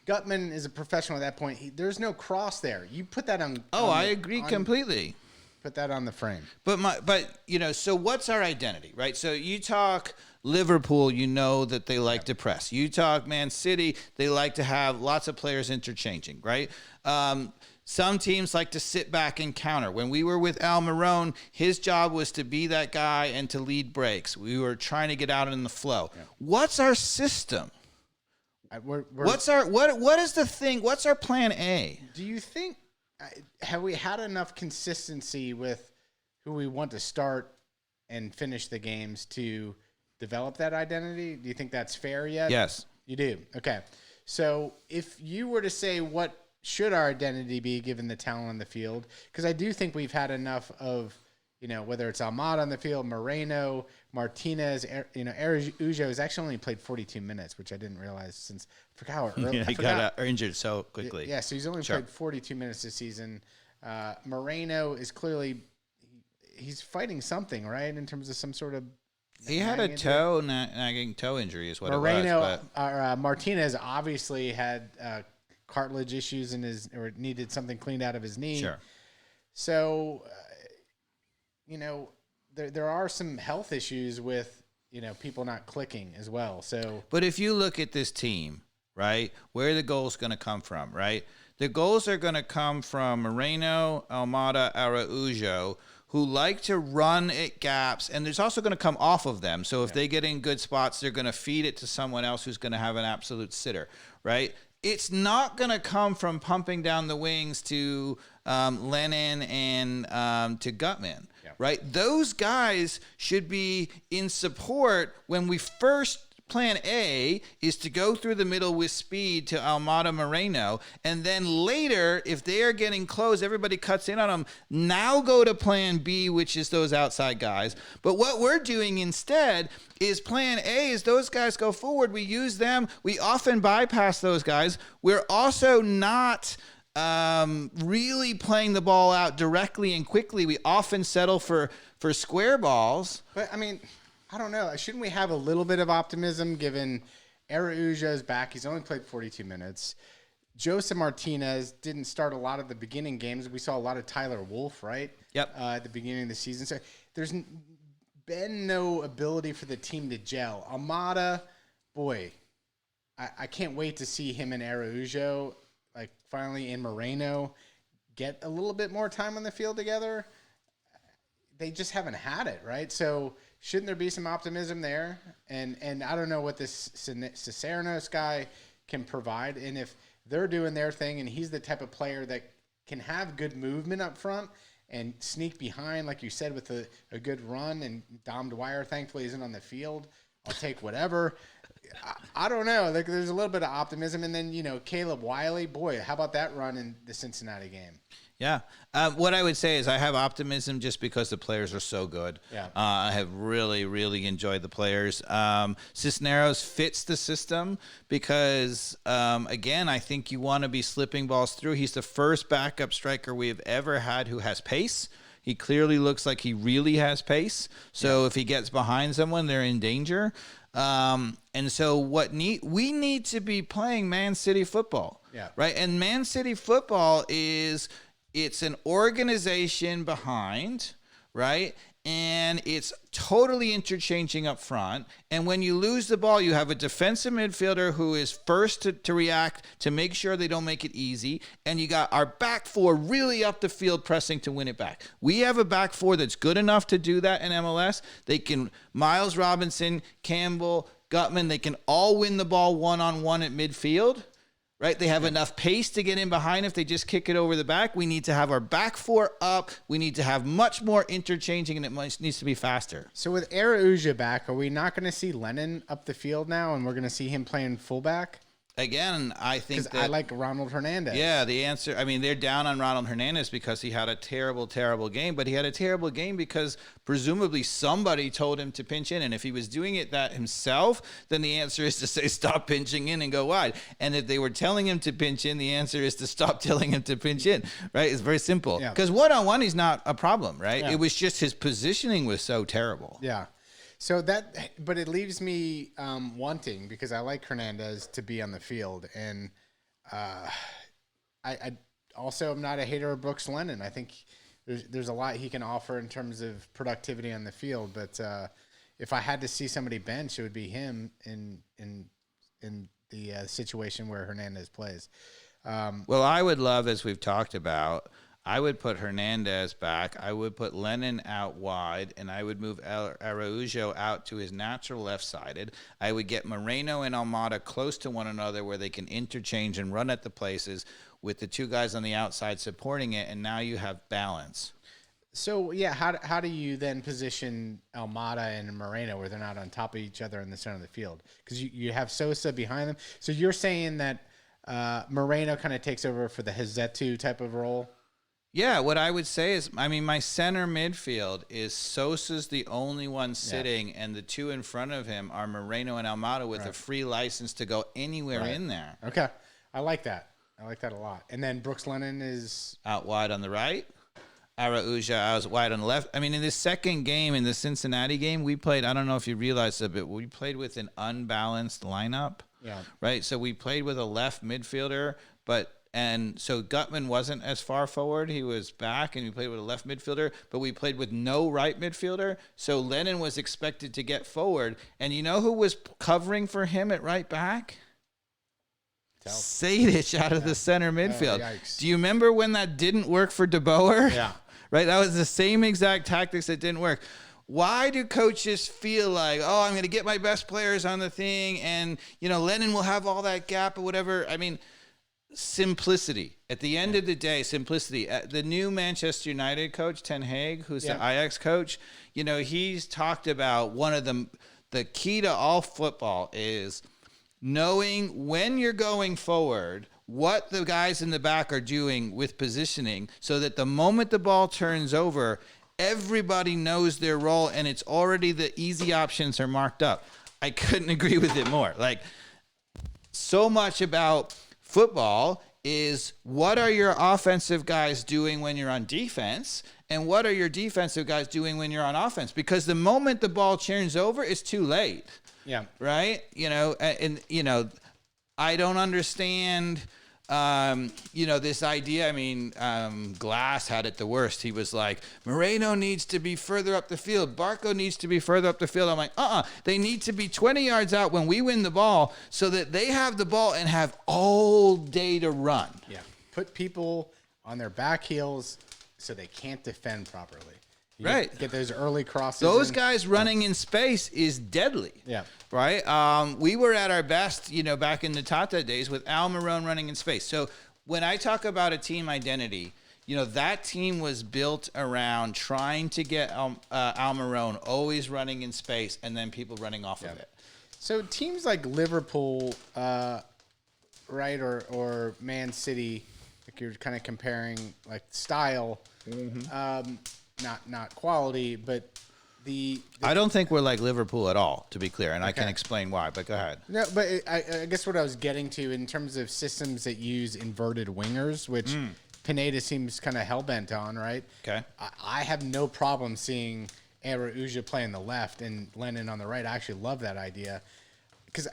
Gutman is a professional at that point. There's no cross there. You put that on. I agree completely. Put that on the frame. But so what's our identity, right? So you talk Liverpool, that they like to press. You talk Man City, they like to have lots of players interchanging, right? Some teams like to sit back and counter. When we were with Almiron, his job was to be that guy and to lead breaks. We were trying to get out in the flow. Yeah. What's our system? What is the thing? What's our plan A? Do you think have we had enough consistency with who we want to start and finish the games to develop that identity? Do you think that's fair yet? Yes. You do? Okay. So if you were to say what should our identity be given the talent on the field, because I do think we've had enough of, whether it's Almada on the field, Moreno, Martinez, Araujo has actually only played 42 minutes, which I didn't realize since I forgot how early. He got injured so quickly. Yeah, so he's only played 42 minutes this season. Moreno is clearly he's fighting something, right, in terms of some sort of. He had a nagging toe injury, is what Moreno, it was. Martinez obviously had cartilage issues in or needed something cleaned out of his knee. Sure. So, there are some health issues with, people not clicking as well. So, but if you look at this team, right, where are the goals going to come from, right? The goals are going to come from Moreno, Almada, Araujo, who like to run at gaps, and there's also going to come off of them. So if they get in good spots, they're going to feed it to someone else who's going to have an absolute sitter, right? It's not going to come from pumping down the wings to Lennon and to Gutman, right? Those guys should be in support when we first. Plan A is to go through the middle with speed to Almada Moreno, and then later, if they are getting close, everybody cuts in on them. Now go to plan B, which is those outside guys. But what we're doing instead is plan A is those guys go forward. We use them. We often bypass those guys. We're also not really playing the ball out directly and quickly. We often settle for square balls. But, I don't know. Shouldn't we have a little bit of optimism given Araujo's back? He's only played 42 minutes. Joseph Martinez didn't start a lot of the beginning games. We saw a lot of Tyler Wolff, right? Yep. At the beginning of the season. So there's been no ability for the team to gel. Almada, boy, I can't wait to see him and Araujo, like finally in Moreno, get a little bit more time on the field together. They just haven't had it, right? So shouldn't there be some optimism there? And I don't know what this Cicernos guy can provide. And if they're doing their thing and he's the type of player that can have good movement up front and sneak behind, like you said, with a good run, and Dom Dwyer thankfully isn't on the field, I'll take whatever. I don't know. Like, there's a little bit of optimism. And then, Caleb Wiley, boy, how about that run in the Cincinnati game? Yeah. What I would say is I have optimism just because the players are so good. Yeah. I have really, really enjoyed the players. Cisneros fits the system because, again, I think you want to be slipping balls through. He's the first backup striker we have ever had who has pace. He clearly looks like he really has pace. So if he gets behind someone, they're in danger. And so we need to be playing Man City football. Yeah. Right. And Man City football it's an organization behind, right? And it's totally interchanging up front. And when you lose the ball, you have a defensive midfielder who is first to react to make sure they don't make it easy. And you got our back four really up the field pressing to win it back. We have a back four that's good enough to do that in MLS. They can, Miles Robinson, Campbell, Gutman, they can all win the ball one-on-one at midfield. Right? They have enough pace to get in behind if they just kick it over the back. We need to have our back four up. We need to have much more interchanging, and it needs to be faster. So with Araujo back, are we not going to see Lennon up the field now, and we're going to see him playing fullback? Again, I think that I like Ronald Hernandez. Yeah, the answer, I mean, they're down on Ronald Hernandez because he had a terrible, terrible game, but he had a terrible game because presumably somebody told him to pinch in. And if he was doing it that himself, then the answer is to say stop pinching in and go wide. And if they were telling him to pinch in, the answer is to stop telling him to pinch in, right? It's very simple. Because one-on-one, he's not a problem, right? Yeah. It was just his positioning was so terrible. Yeah. So but it leaves me wanting, because I like Hernandez to be on the field, and I also am not a hater of Brooks Lennon. I think there's a lot he can offer in terms of productivity on the field, but if I had to see somebody bench, it would be him in the situation where Hernandez plays. Well, I would love, as we've talked about, I would put Hernandez back. I would put Lennon out wide, and I would move Araujo out to his natural left-sided. I would get Moreno and Almada close to one another where they can interchange and run at the places with the two guys on the outside supporting it, and now you have balance. So, yeah, how do you then position Almada and Moreno where they're not on top of each other in the center of the field? Because you have Sosa behind them. So you're saying that Moreno kind of takes over for the Hazetu type of role? Yeah, what I would say is, I mean, my center midfield is Sosa's the only one sitting, and the two in front of him are Moreno and Almada with a free license to go anywhere in there. Okay. I like that. I like that a lot. And then Brooks Lennon is out wide on the right. Araujo out wide on the left. I mean, in this second game, in the Cincinnati game, we played, I don't know if you realize it, but we played with an unbalanced lineup. Yeah. Right? So we played with a left midfielder, and so Gutman wasn't as far forward. He was back, and we played with a left midfielder, but we played with no right midfielder. So Lennon was expected to get forward. And you know who was covering for him at right back? Sejdic out of the center midfield. Do you remember when that didn't work for De Boer? Yeah. Right? That was the same exact tactics that didn't work. Why do coaches feel like, oh, I'm going to get my best players on the thing, and, Lennon will have all that gap or whatever? I mean, simplicity. At the end of the day, simplicity. The new Manchester United coach, Ten Hag, who's the Ajax coach, he's talked about one of the key to all football is knowing when you're going forward what the guys in the back are doing with positioning, so that the moment the ball turns over, everybody knows their role, and it's already the easy options are marked up. I couldn't agree with it more. Like, so much about football is what are your offensive guys doing when you're on defense, and what are your defensive guys doing when you're on offense? Because the moment the ball turns over, it's too late. Yeah. Right? I don't understand This idea, Glass had it the worst. He was like, Moreno needs to be further up the field. Barco needs to be further up the field. I'm like, they need to be 20 yards out when we win the ball so that they have the ball and have all day to run. Yeah. Put people on their back heels so they can't defend properly. Right. Get those early crosses. Those guys running in space is deadly. Yeah. Right. We were at our best, back in the Tata days with Al Marone running in space. So when I talk about a team identity, that team was built around trying to get Al Marone always running in space and then people running off of it. So teams like Liverpool, right, or Man City, like you're kind of comparing like style. Mm-hmm. Not quality, but the I don't think we're like Liverpool at all, to be clear, and I can explain why, but go ahead. No, but I guess what I was getting to in terms of systems that use inverted wingers, which Pineda seems kind of hell-bent on, right? Okay. I have no problem seeing Araujo play on the left and Lennon on the right. I actually love that idea because,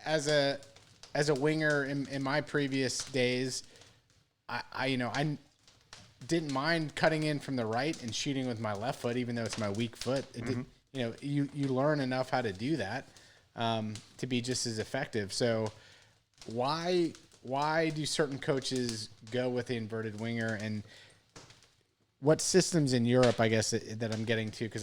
as a winger in my previous days, I didn't mind cutting in from the right and shooting with my left foot, even though it's my weak foot. You learn enough how to do that to be just as effective. So why do certain coaches go with the inverted winger, and what systems in Europe, I guess, that I'm getting to, because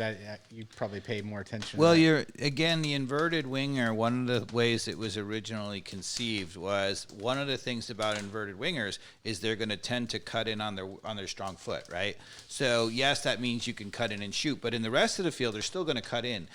you probably pay more attention. Well, the inverted winger, one of the ways it was originally conceived was one of the things about inverted wingers is they're going to tend to cut in on their strong foot, right? So, yes, that means you can cut in and shoot, but in the rest of the field, they're still going to cut in.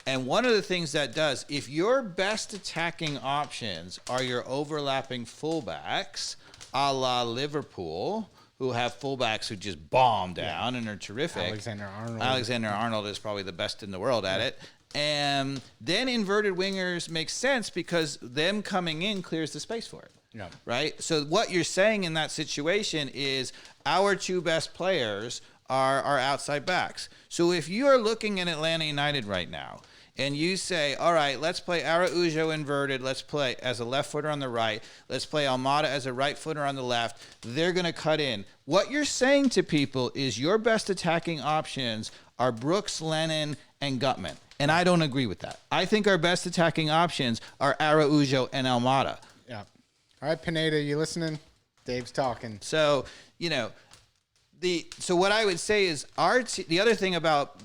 And one of the things that does, if your best attacking options are your overlapping fullbacks, a la Liverpool, who have fullbacks who just bomb down and are terrific. Alexander Arnold is probably the best in the world at it. And then inverted wingers make sense because them coming in clears the space for it. Yeah. Right? So what you're saying in that situation is our two best players are our outside backs. So if you are looking at Atlanta United right now, and you say, all right, let's play Araujo inverted. Let's play as a left footer on the right. Let's play Almada as a right footer on the left. They're going to cut in. What you're saying to people is your best attacking options are Brooks, Lennon, and Gutman. And I don't agree with that. I think our best attacking options are Araujo and Almada. Yeah. All right, Pineda, you listening? Dave's talking. So, so what I would say is the other thing about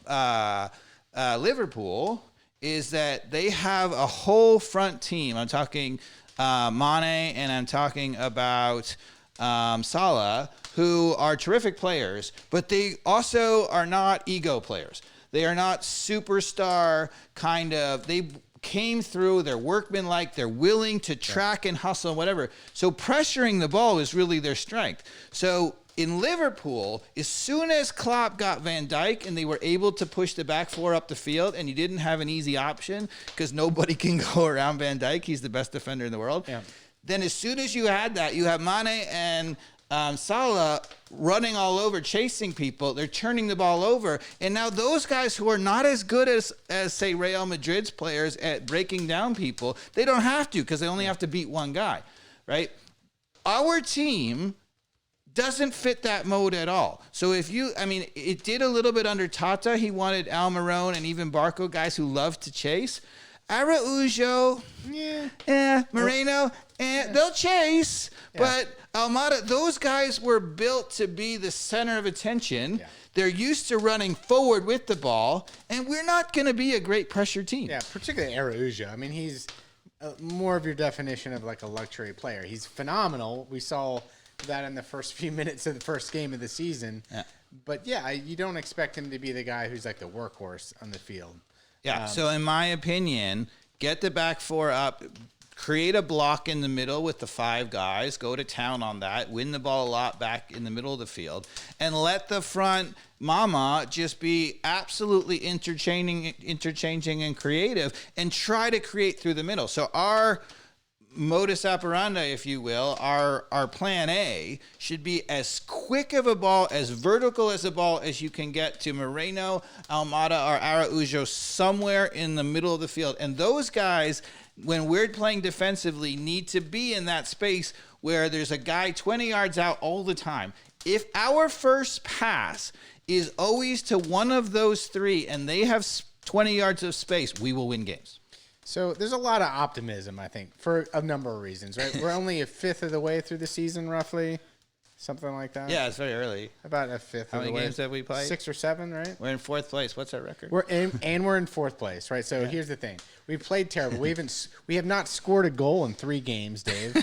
Liverpool is that they have a whole front team. I'm talking Mane and I'm talking about Salah, who are terrific players, but they also are not ego players. They are not superstar they came through, they're workmanlike, they're willing to track and hustle and whatever. So pressuring the ball is really their strength. So in Liverpool, as soon as Klopp got Van Dijk and they were able to push the back four up the field and you didn't have an easy option because nobody can go around Van Dijk, he's the best defender in the world. Yeah. Then as soon as you had that, you have Mane and Salah running all over, chasing people. They're turning the ball over. And now those guys who are not as good as say, Real Madrid's players at breaking down people, they don't have to because they only have to beat one guy, right? Our team doesn't fit that mode at all. So it did a little bit under Tata. He wanted Al Marone and even Barco, guys who love to chase. Araujo, Moreno, they'll chase. Yeah. But Almada, those guys were built to be the center of attention. Yeah. They're used to running forward with the ball, and we're not going to be a great pressure team. Yeah, particularly Araujo. I mean, he's more of your definition of like a luxury player. He's phenomenal. We saw that in the first few minutes of the first game of the season. Yeah. But you don't expect him to be the guy who's like the workhorse on the field. Yeah. So in my opinion, get the back four up, create a block in the middle with the five guys, go to town on that, win the ball a lot back in the middle of the field, and let the front mama just be absolutely interchanging and creative and try to create through the middle. So modus operandi, if you will, our plan A should be as quick of a ball, as vertical as a ball as you can get to Moreno, Almada, or Araujo, somewhere in the middle of the field. And those guys, when we're playing defensively, need to be in that space where there's a guy 20 yards out all the time. If our first pass is always to one of those three and they have 20 yards of space, we will win games. So there's a lot of optimism, I think, for a number of reasons, right? We're only a fifth of the way through the season, roughly, something like that. Yeah, it's very early. About a fifth. How of the many way. games have we played? 6 or 7, right? We're in 4th place. What's our record? We're in fourth place, right? So here's the thing: we played terrible. We have not scored a goal in 3 games, Dave.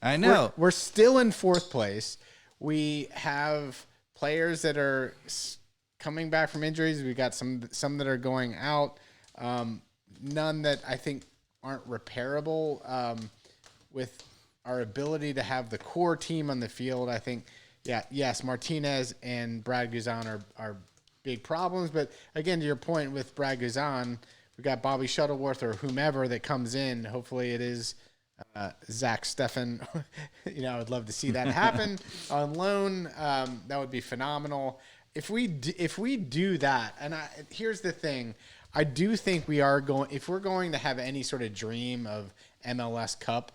I know. We're still in 4th place. We have players that are coming back from injuries. We got some that are going out. None that I think aren't repairable with our ability to have the core team on the field. I think, yes, Martinez and Brad Guzan are big problems. But, again, to your point with Brad Guzan, we got Bobby Shuttleworth or whomever that comes in. Hopefully it is Zach Steffen. I would love to see that happen on loan. That would be phenomenal. If we do that, and here's the thing, I do think we are going. If we're going to have any sort of dream of MLS Cup,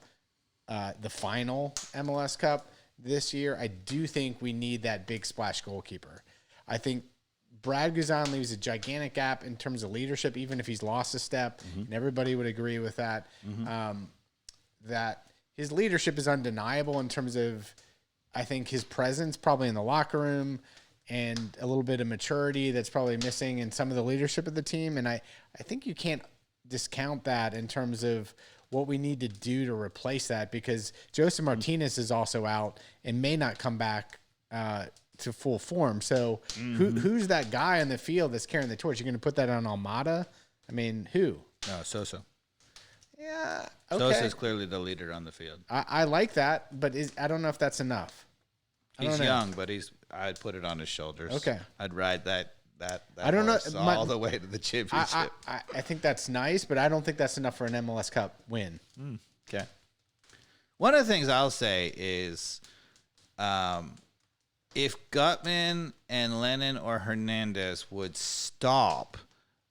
the final MLS Cup this year, I do think we need that big splash goalkeeper. I think Brad Guzan leaves a gigantic gap in terms of leadership, even if he's lost a step, and everybody would agree with that. That his leadership is undeniable in terms of, I think, his presence probably in the locker room and a little bit of maturity that's probably missing in some of the leadership of the team. And I think you can't discount that in terms of what we need to do to replace that, because Joseph Martinez is also out and may not come back to full form. So who's that guy on the field that's carrying the torch? You're going to put that on Almada? I mean, who? No, Sosa. Yeah, okay. Sosa's clearly the leader on the field. I like that, but I don't know if that's enough. He's young, but I'd put it on his shoulders. Okay. I'd ride that I don't know all the way to the championship. I think that's nice, but I don't think that's enough for an MLS Cup win. Okay. One of the things I'll say is, if Gutman and Lennon or Hernandez would stop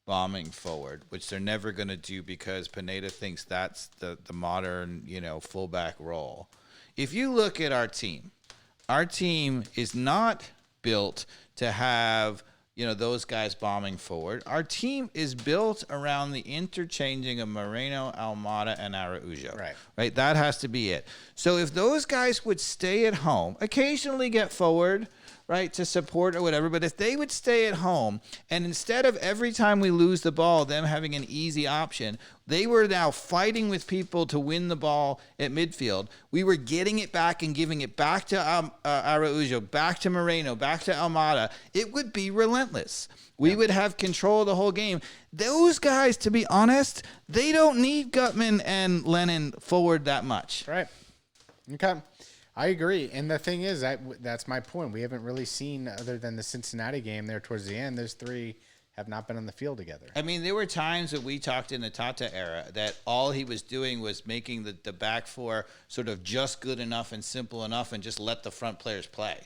bombing forward, which they're never going to do because Pineda thinks that's the modern, fullback role. If you look at our team is not built to have, those guys bombing forward. Our team is built around the interchanging of Moreno, Almada, and Araujo. Right? That has to be it. So if those guys would stay at home, occasionally get forward, right, to support or whatever, but if they would stay at home, and instead of every time we lose the ball, them having an easy option, they were now fighting with people to win the ball at midfield. We were getting it back and giving it back to Araujo, back to Moreno, back to Almada. It would be relentless. We would have control of the whole game. Those guys, to be honest, they don't need Gutman and Lennon forward that much. Right. Okay. I agree. And the thing is, that's my point. We haven't really seen, other than the Cincinnati game there towards the end, those 3 have not been on the field together. I mean, there were times that we talked in the Tata era that all he was doing was making the back 4 sort of just good enough and simple enough and just let the front players play,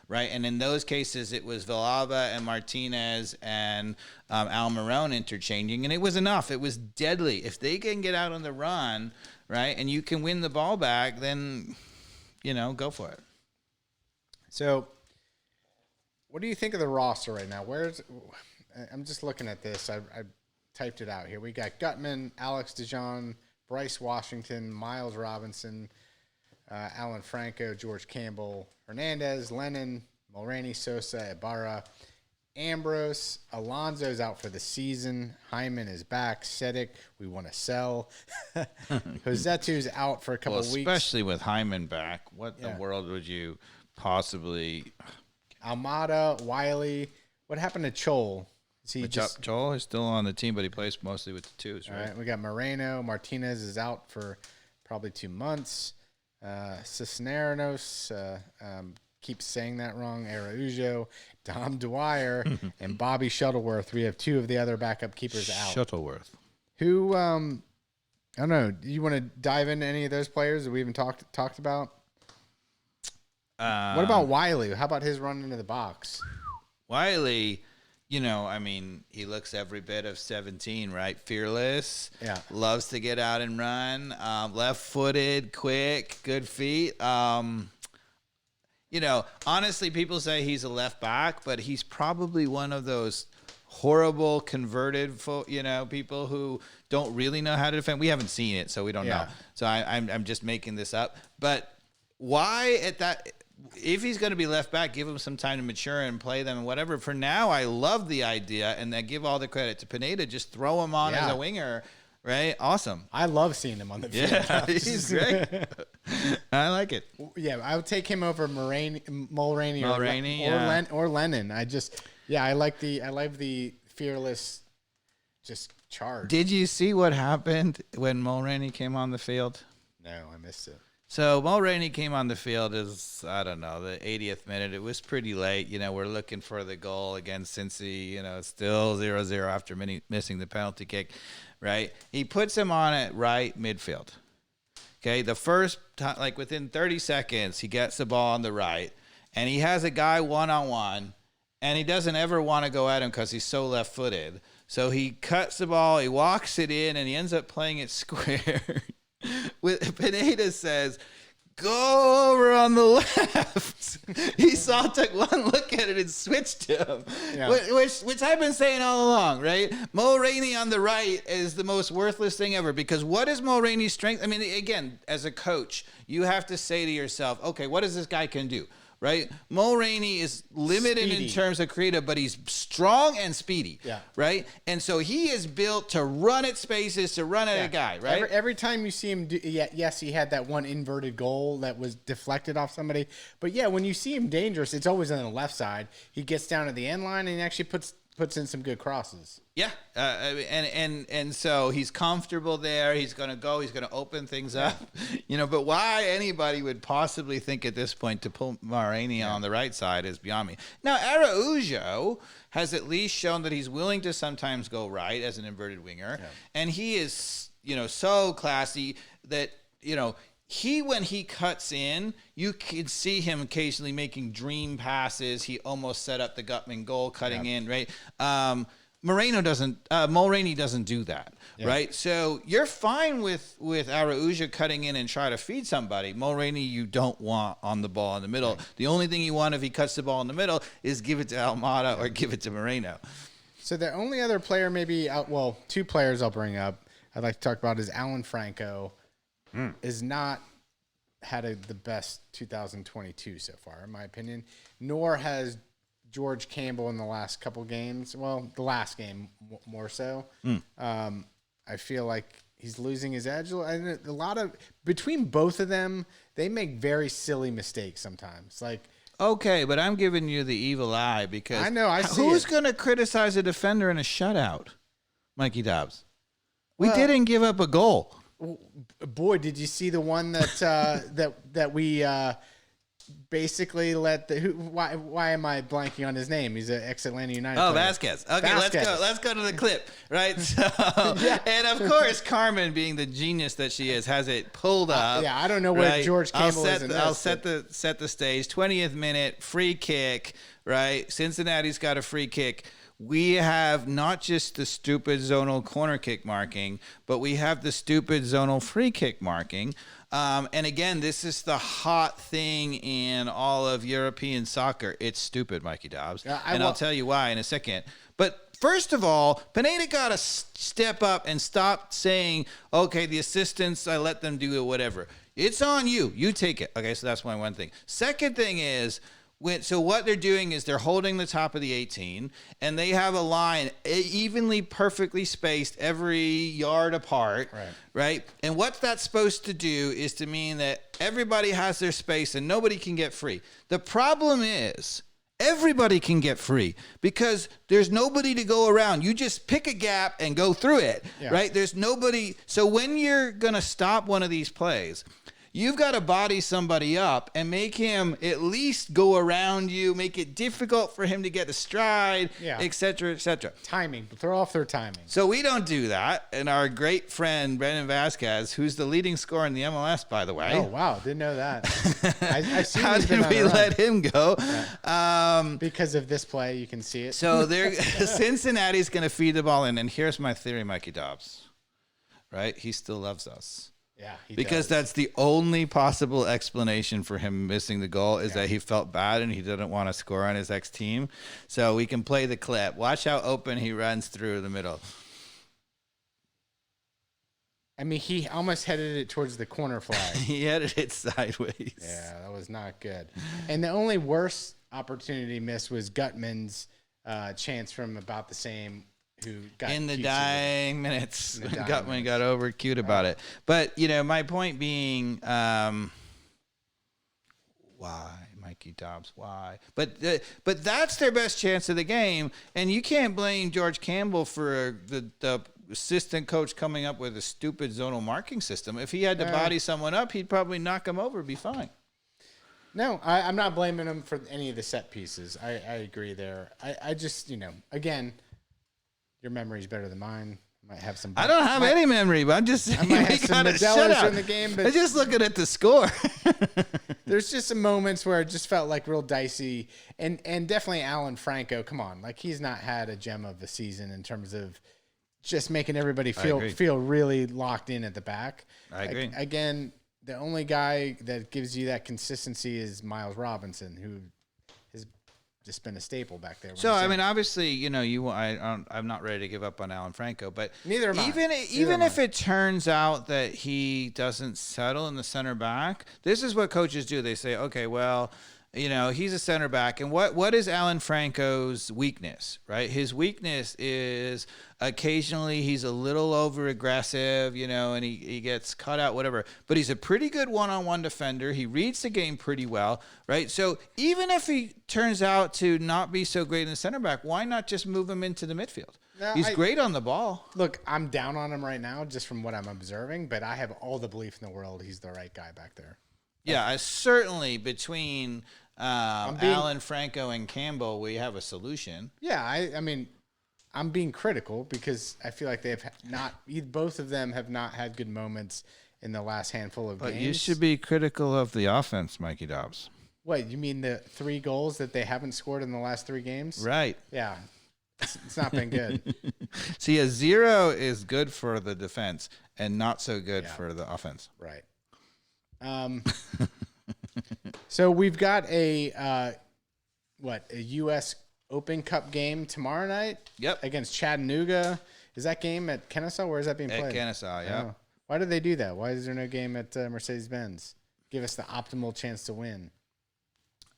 right? And in those cases, it was Villalba and Martinez and Almiron interchanging, and it was enough. It was deadly. If they can get out on the run, right, and you can win the ball back, then go for it. So, what do you think of the roster right now? I'm just looking at this. I typed it out here. We got Gutman, Alex DeJean, Bryce Washington, Miles Robinson, Alan Franco, George Campbell, Hernandez, Lennon, Mulroney, Sosa, Ibarra, Ambrose. Alonso's out for the season. Hyman is back. Sedic, we want to sell. Josetu's out for a couple weeks. Especially with Hyman back. What in the world would you possibly... Almada, Wiley. What happened to Chol? Chol is still on the team, but he plays mostly with the twos, right? All right, we got Moreno. Martinez is out for probably 2 months. Cisneros, keeps saying that wrong. Araujo, Dwyer, and Bobby Shuttleworth. We have 2 of the other backup keepers out. Shuttleworth. Who I don't know. Do you want to dive into any of those players that we even talked about? What about Wiley? How about his run into the box? Wiley, he looks every bit of 17, right? Fearless. Yeah. Loves to get out and run. Left-footed, quick, good feet. Honestly, people say he's a left back, but he's probably one of those horrible converted, people who don't really know how to defend. We haven't seen it, so we don't know. So I'm just making this up. But why at that? If he's going to be left back, give him some time to mature and play them and whatever. For now, I love the idea, and then give all the credit to Pineda. Just throw him on as a winger, right? Awesome. I love seeing him on the field. Yeah, he's great. I like it. Yeah, I would take him over Mulroney or Lennon. I like the fearless, just charge. Did you see what happened when Mulroney came on the field? No, I missed it. So Mulroney came on the field as, the 80th minute. It was pretty late. We're looking for the goal against Cincy. It's still 0-0 after missing the penalty kick, right? He puts him on at right midfield. Okay, the first time, within 30 seconds, he gets the ball on the right, and he has a guy one-on-one, and he doesn't ever want to go at him because he's so left-footed. So he cuts the ball, he walks it in, and he ends up playing it square. Pineda says, go over on the left. He took one look at it and switched him, which I've been saying all along, right? Mulroney on the right is the most worthless thing ever, because what is Mulroney's strength? I mean, again, as a coach, you have to say to yourself, okay, what does this guy can do? Right? Mulroney is limited in terms of creative, but he's strong and speedy. Yeah. Right? And so he is built to run at spaces, to run at a guy, right? Every time you see him yes, he had that one inverted goal that was deflected off somebody. But yeah, when you see him dangerous, it's always on the left side. He gets down to the end line and he actually puts in some good crosses. Yeah, and so he's comfortable there. He's going to go. He's going to open things up, But why anybody would possibly think at this point to pull Mulroney on the right side is beyond me. Now, Araujo has at least shown that he's willing to sometimes go right as an inverted winger, and he is, so classy that when he cuts in, you can see him occasionally making dream passes. He almost set up the Gutman goal, cutting in, right? Mulroney doesn't do that, right? So you're fine with Araujo cutting in and try to feed somebody. Mulroney, you don't want on the ball in the middle. Right. The only thing you want if he cuts the ball in the middle is give it to Almada or give it to Moreno. So the only other player, two players I'll bring up I'd like to talk about is Alan Franco. Is not had the best 2022 so far, in my opinion, nor has George Campbell in the last couple games. Well, the last game more so. I feel like he's losing his edge. And a lot of between both of them, they make very silly mistakes sometimes. Okay, but I'm giving you the evil eye because I know who's going to criticize a defender in a shutout, Mikey Dobbs? We didn't give up a goal. Boy, did you see the one that that we basically let why am I blanking on his name? He's an ex-Atlanta United player. Vasquez. Okay, Vasquez. Let's go to the clip, right? So, and of course, Carmen, being the genius that she is, has it pulled up. I don't know where George Campbell is in this. I'll set the stage. 20th minute, free kick, right? Cincinnati's got a free kick. We have not just the stupid zonal corner kick marking, but we have the stupid zonal free kick marking. And again, this is the hot thing in all of European soccer. It's stupid, Mikey Dobbs. I'll tell you why in a second. But first of all, Pineda got to step up and stop saying, okay, the assistants, I let them do it, whatever. It's on you. You take it. Okay, so that's my one thing. Second thing is, so what they're doing is they're holding the top of the 18, and they have a line evenly, perfectly spaced every yard apart, right? And what that's supposed to do is to mean that everybody has their space and nobody can get free. The problem is everybody can get free because there's nobody to go around. You just pick a gap and go through it, right? There's nobody. So when you're going to stop one of these plays, You've got to body somebody up and make him at least go around you, make it difficult for him to get a stride, et cetera, et cetera. Timing. Throw off their timing. So we don't do that. And our great friend, Brandon Vasquez, who's the leading scorer in the MLS, by the way. Oh, wow. Didn't know that. How did we let him go? Yeah. Because of this play, you can see it. So Cincinnati's going to feed the ball in. And here's my theory, Mikey Dobbs. Right? He still loves us. Yeah, because that's the only possible explanation for him missing the goal is that he felt bad and he didn't want to score on his ex-team. So we can play the clip. Watch how open he runs through the middle. I mean, he almost headed it towards the corner flag. He headed it sideways. Yeah, that was not good. And the only worst opportunity missed was Gutman's chance from about the same. Who got in the dying minutes. Gutman got over cute about it. But, my point being, why, Mikey Dobbs, why? But that's their best chance of the game, and you can't blame George Campbell for the assistant coach coming up with a stupid zonal marking system. If he had to body someone up, he'd probably knock him over, be fine. No, I'm not blaming him for any of the set pieces. I agree there. I just, again, your memory's better than mine. Might have some. I don't have any memory, but I'm just saying we got to shut up. In the game, but I'm just looking at the score. There's just some moments where it just felt like real dicey, and definitely Alan Franco. Come on, like he's not had a gem of the season in terms of just making everybody feel really locked in at the back. I agree. Again, the only guy that gives you that consistency is Miles Robinson, who has just been a staple back there. So I mean, obviously, I'm not ready to give up on Alan Franco, but neither am I. Even if it turns out that he doesn't settle in the center back, this is what coaches do. They say, okay, well, he's a center back, and what is Alan Franco's weakness? Right, his weakness is occasionally he's a little over aggressive, and he gets cut out, whatever. But he's a pretty good one-on-one defender. He reads the game pretty well, right? So even if he turns out to not be so great in the center back, why not just move him into the midfield? He's great on the ball. Look, I'm down on him right now just from what I'm observing, but I have all the belief in the world he's the right guy back there. Yeah, certainly between Alan Franco and Campbell, we have a solution. Yeah, I mean, I'm being critical because I feel like they have both of them have not had good moments in the last handful of games. But you should be critical of the offense, Mikey Dobbs. What, you mean the 3 goals that they haven't scored in the last 3 games? Right. Yeah, it's not been good. See, a 0 is good for the defense and not so good for the offense. Right. So we've got a U.S. Open Cup game tomorrow night. Yep. Against Chattanooga. Is that game at Kennesaw? Where is that being played? At Kennesaw, yeah. Oh. Why did they do that? Why is there no game at Mercedes-Benz? Give us the optimal chance to win.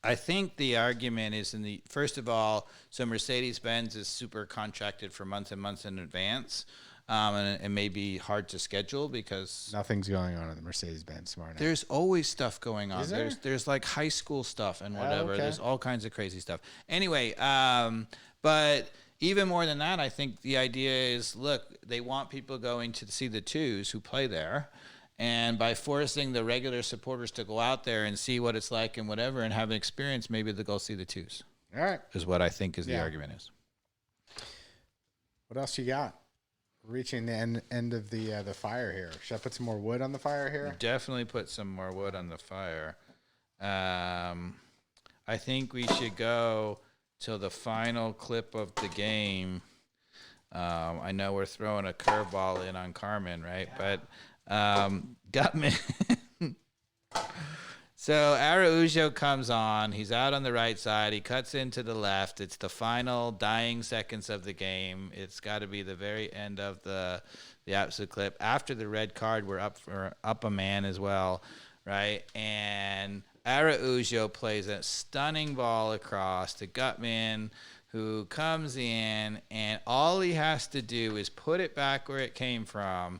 I think the argument is first of all, so Mercedes-Benz is super contracted for months and months in advance. And it may be hard to schedule because nothing's going on at the Mercedes-Benz tomorrow night. There's always stuff going on. Is there? There's like high school stuff and whatever. Okay. There's all kinds of crazy stuff. Anyway, but even more than that, I think the idea is, look, they want people going to see the twos who play there. And by forcing the regular supporters to go out there and see what it's like and whatever and have an experience, maybe they'll go see the twos. All right. Is what I think the argument is. What else you got? Reaching the end of the fire here. Should I put some more wood on the fire here? Definitely put some more wood on the fire. I think we should go to the final clip of the game. I know we're throwing a curveball in on Carmen, right? Yeah. But Gutman. So Araujo comes on. He's out on the right side. He cuts into the left. It's the final dying seconds of the game. It's got to be the very end of the absolute clip. After the red card, we're up a man as well, right? And Araujo plays a stunning ball across to Gutman, who comes in, and all he has to do is put it back where it came from.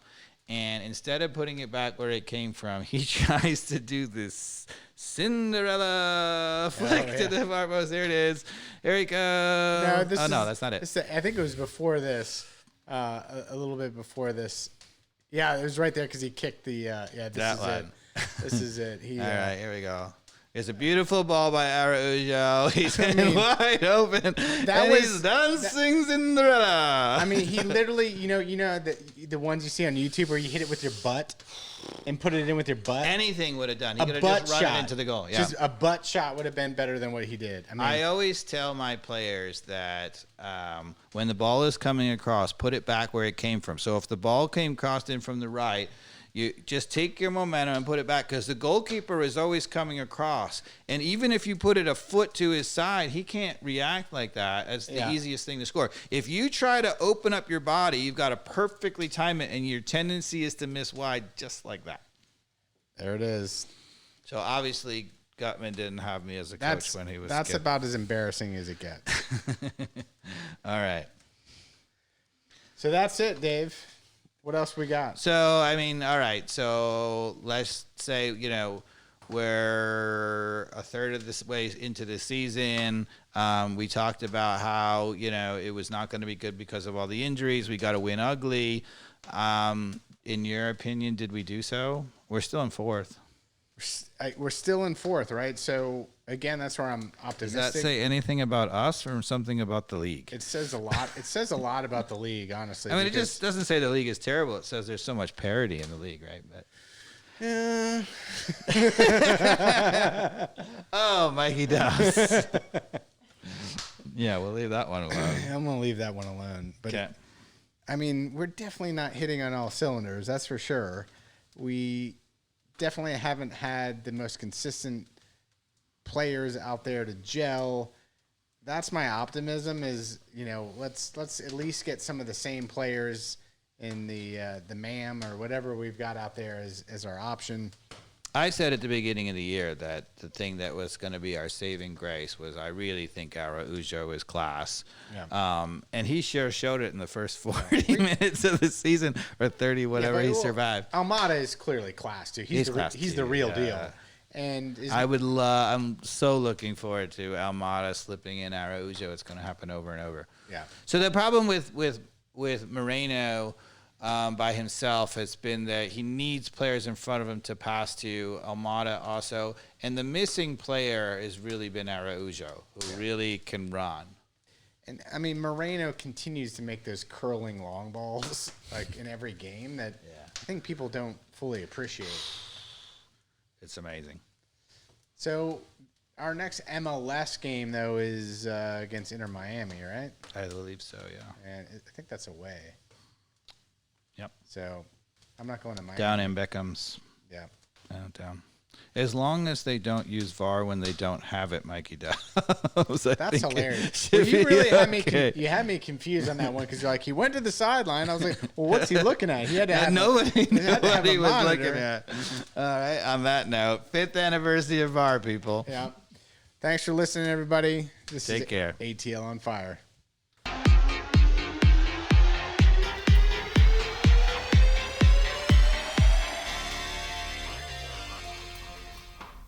And instead of putting it back where it came from, he tries to do this Cinderella flick to the far post. There it is. Here he goes. No, that's not it. I think it was before this, a little bit before this. Yeah, it was right there because he kicked the. This that is line. This is it. All right, here we go. It's a beautiful ball by Araujo. He's wide open. He's dancing Cinderella. I mean, he literally, you know the ones you see on YouTube where you hit it with your butt and put it in with your butt. Anything would have done. He could have just run it into the goal. Yeah. Just a butt shot would have been better than what he did. I mean, I always tell my players that when the ball is coming across, put it back where it came from. So if the ball came crossed in from the right, you just take your momentum and put it back, because the goalkeeper is always coming across. And even if you put it a foot to his side, he can't react like that. That's the easiest thing to score. If you try to open up your body, you've got to perfectly time it, and your tendency is to miss wide just like that. There it is. So obviously Gutman didn't have me as a coach when he was That's about as embarrassing as it gets. All right. So that's it, Dave. What else we got? So, I mean, all right. So let's say, we're a third of this way into the season. We talked about how, it was not going to be good because of all the injuries. We got to win ugly. In your opinion, did we do so? We're still in fourth. We're still in fourth, right? So, again, that's where I'm optimistic. Does that say anything about us or something about the league? It says a lot. It says a lot about the league, honestly. I mean, it just doesn't say the league is terrible. It says there's so much parity in the league, right? But oh, Mikey Dobbs. Yeah, we'll leave that one alone. I'm going to leave that one alone. But, okay. I mean, we're definitely not hitting on all cylinders, that's for sure. We definitely haven't had the most consistent players out there to gel. That's my optimism is, let's at least get some of the same players in the MAM or whatever we've got out there as our option. I said at the beginning of the year that the thing that was going to be our saving grace was I really think Araujo is class. Yeah. And he sure showed it in the first 40 minutes of the season, or 30, whatever he survived. Almada is clearly class, too. He's the real deal. And I'm so looking forward to Almada slipping in Araujo. It's going to happen over and over. Yeah. So the problem with Moreno by himself has been that he needs players in front of him to pass to. Almada also, and the missing player has really been Araujo, who really can run. And I mean, Moreno continues to make those curling long balls like in every game that I think people don't fully appreciate. It's amazing. So our next MLS game, though, is against Inter Miami, right? I believe so, yeah. And I think that's away. Yep. So I'm not going to Miami. Down in Beckham's. Yeah. Down. As long as they don't use VAR when they don't have it, Mikey Dobbs. That's hilarious. Well, you really had me confused on that one because you're like, he went to the sideline. I was like, well, what's he looking at? He had to have nobody was looking at. All right. On that note, 5th anniversary of VAR, people. Yeah. Thanks for listening, everybody. Take care. ATL on Fire.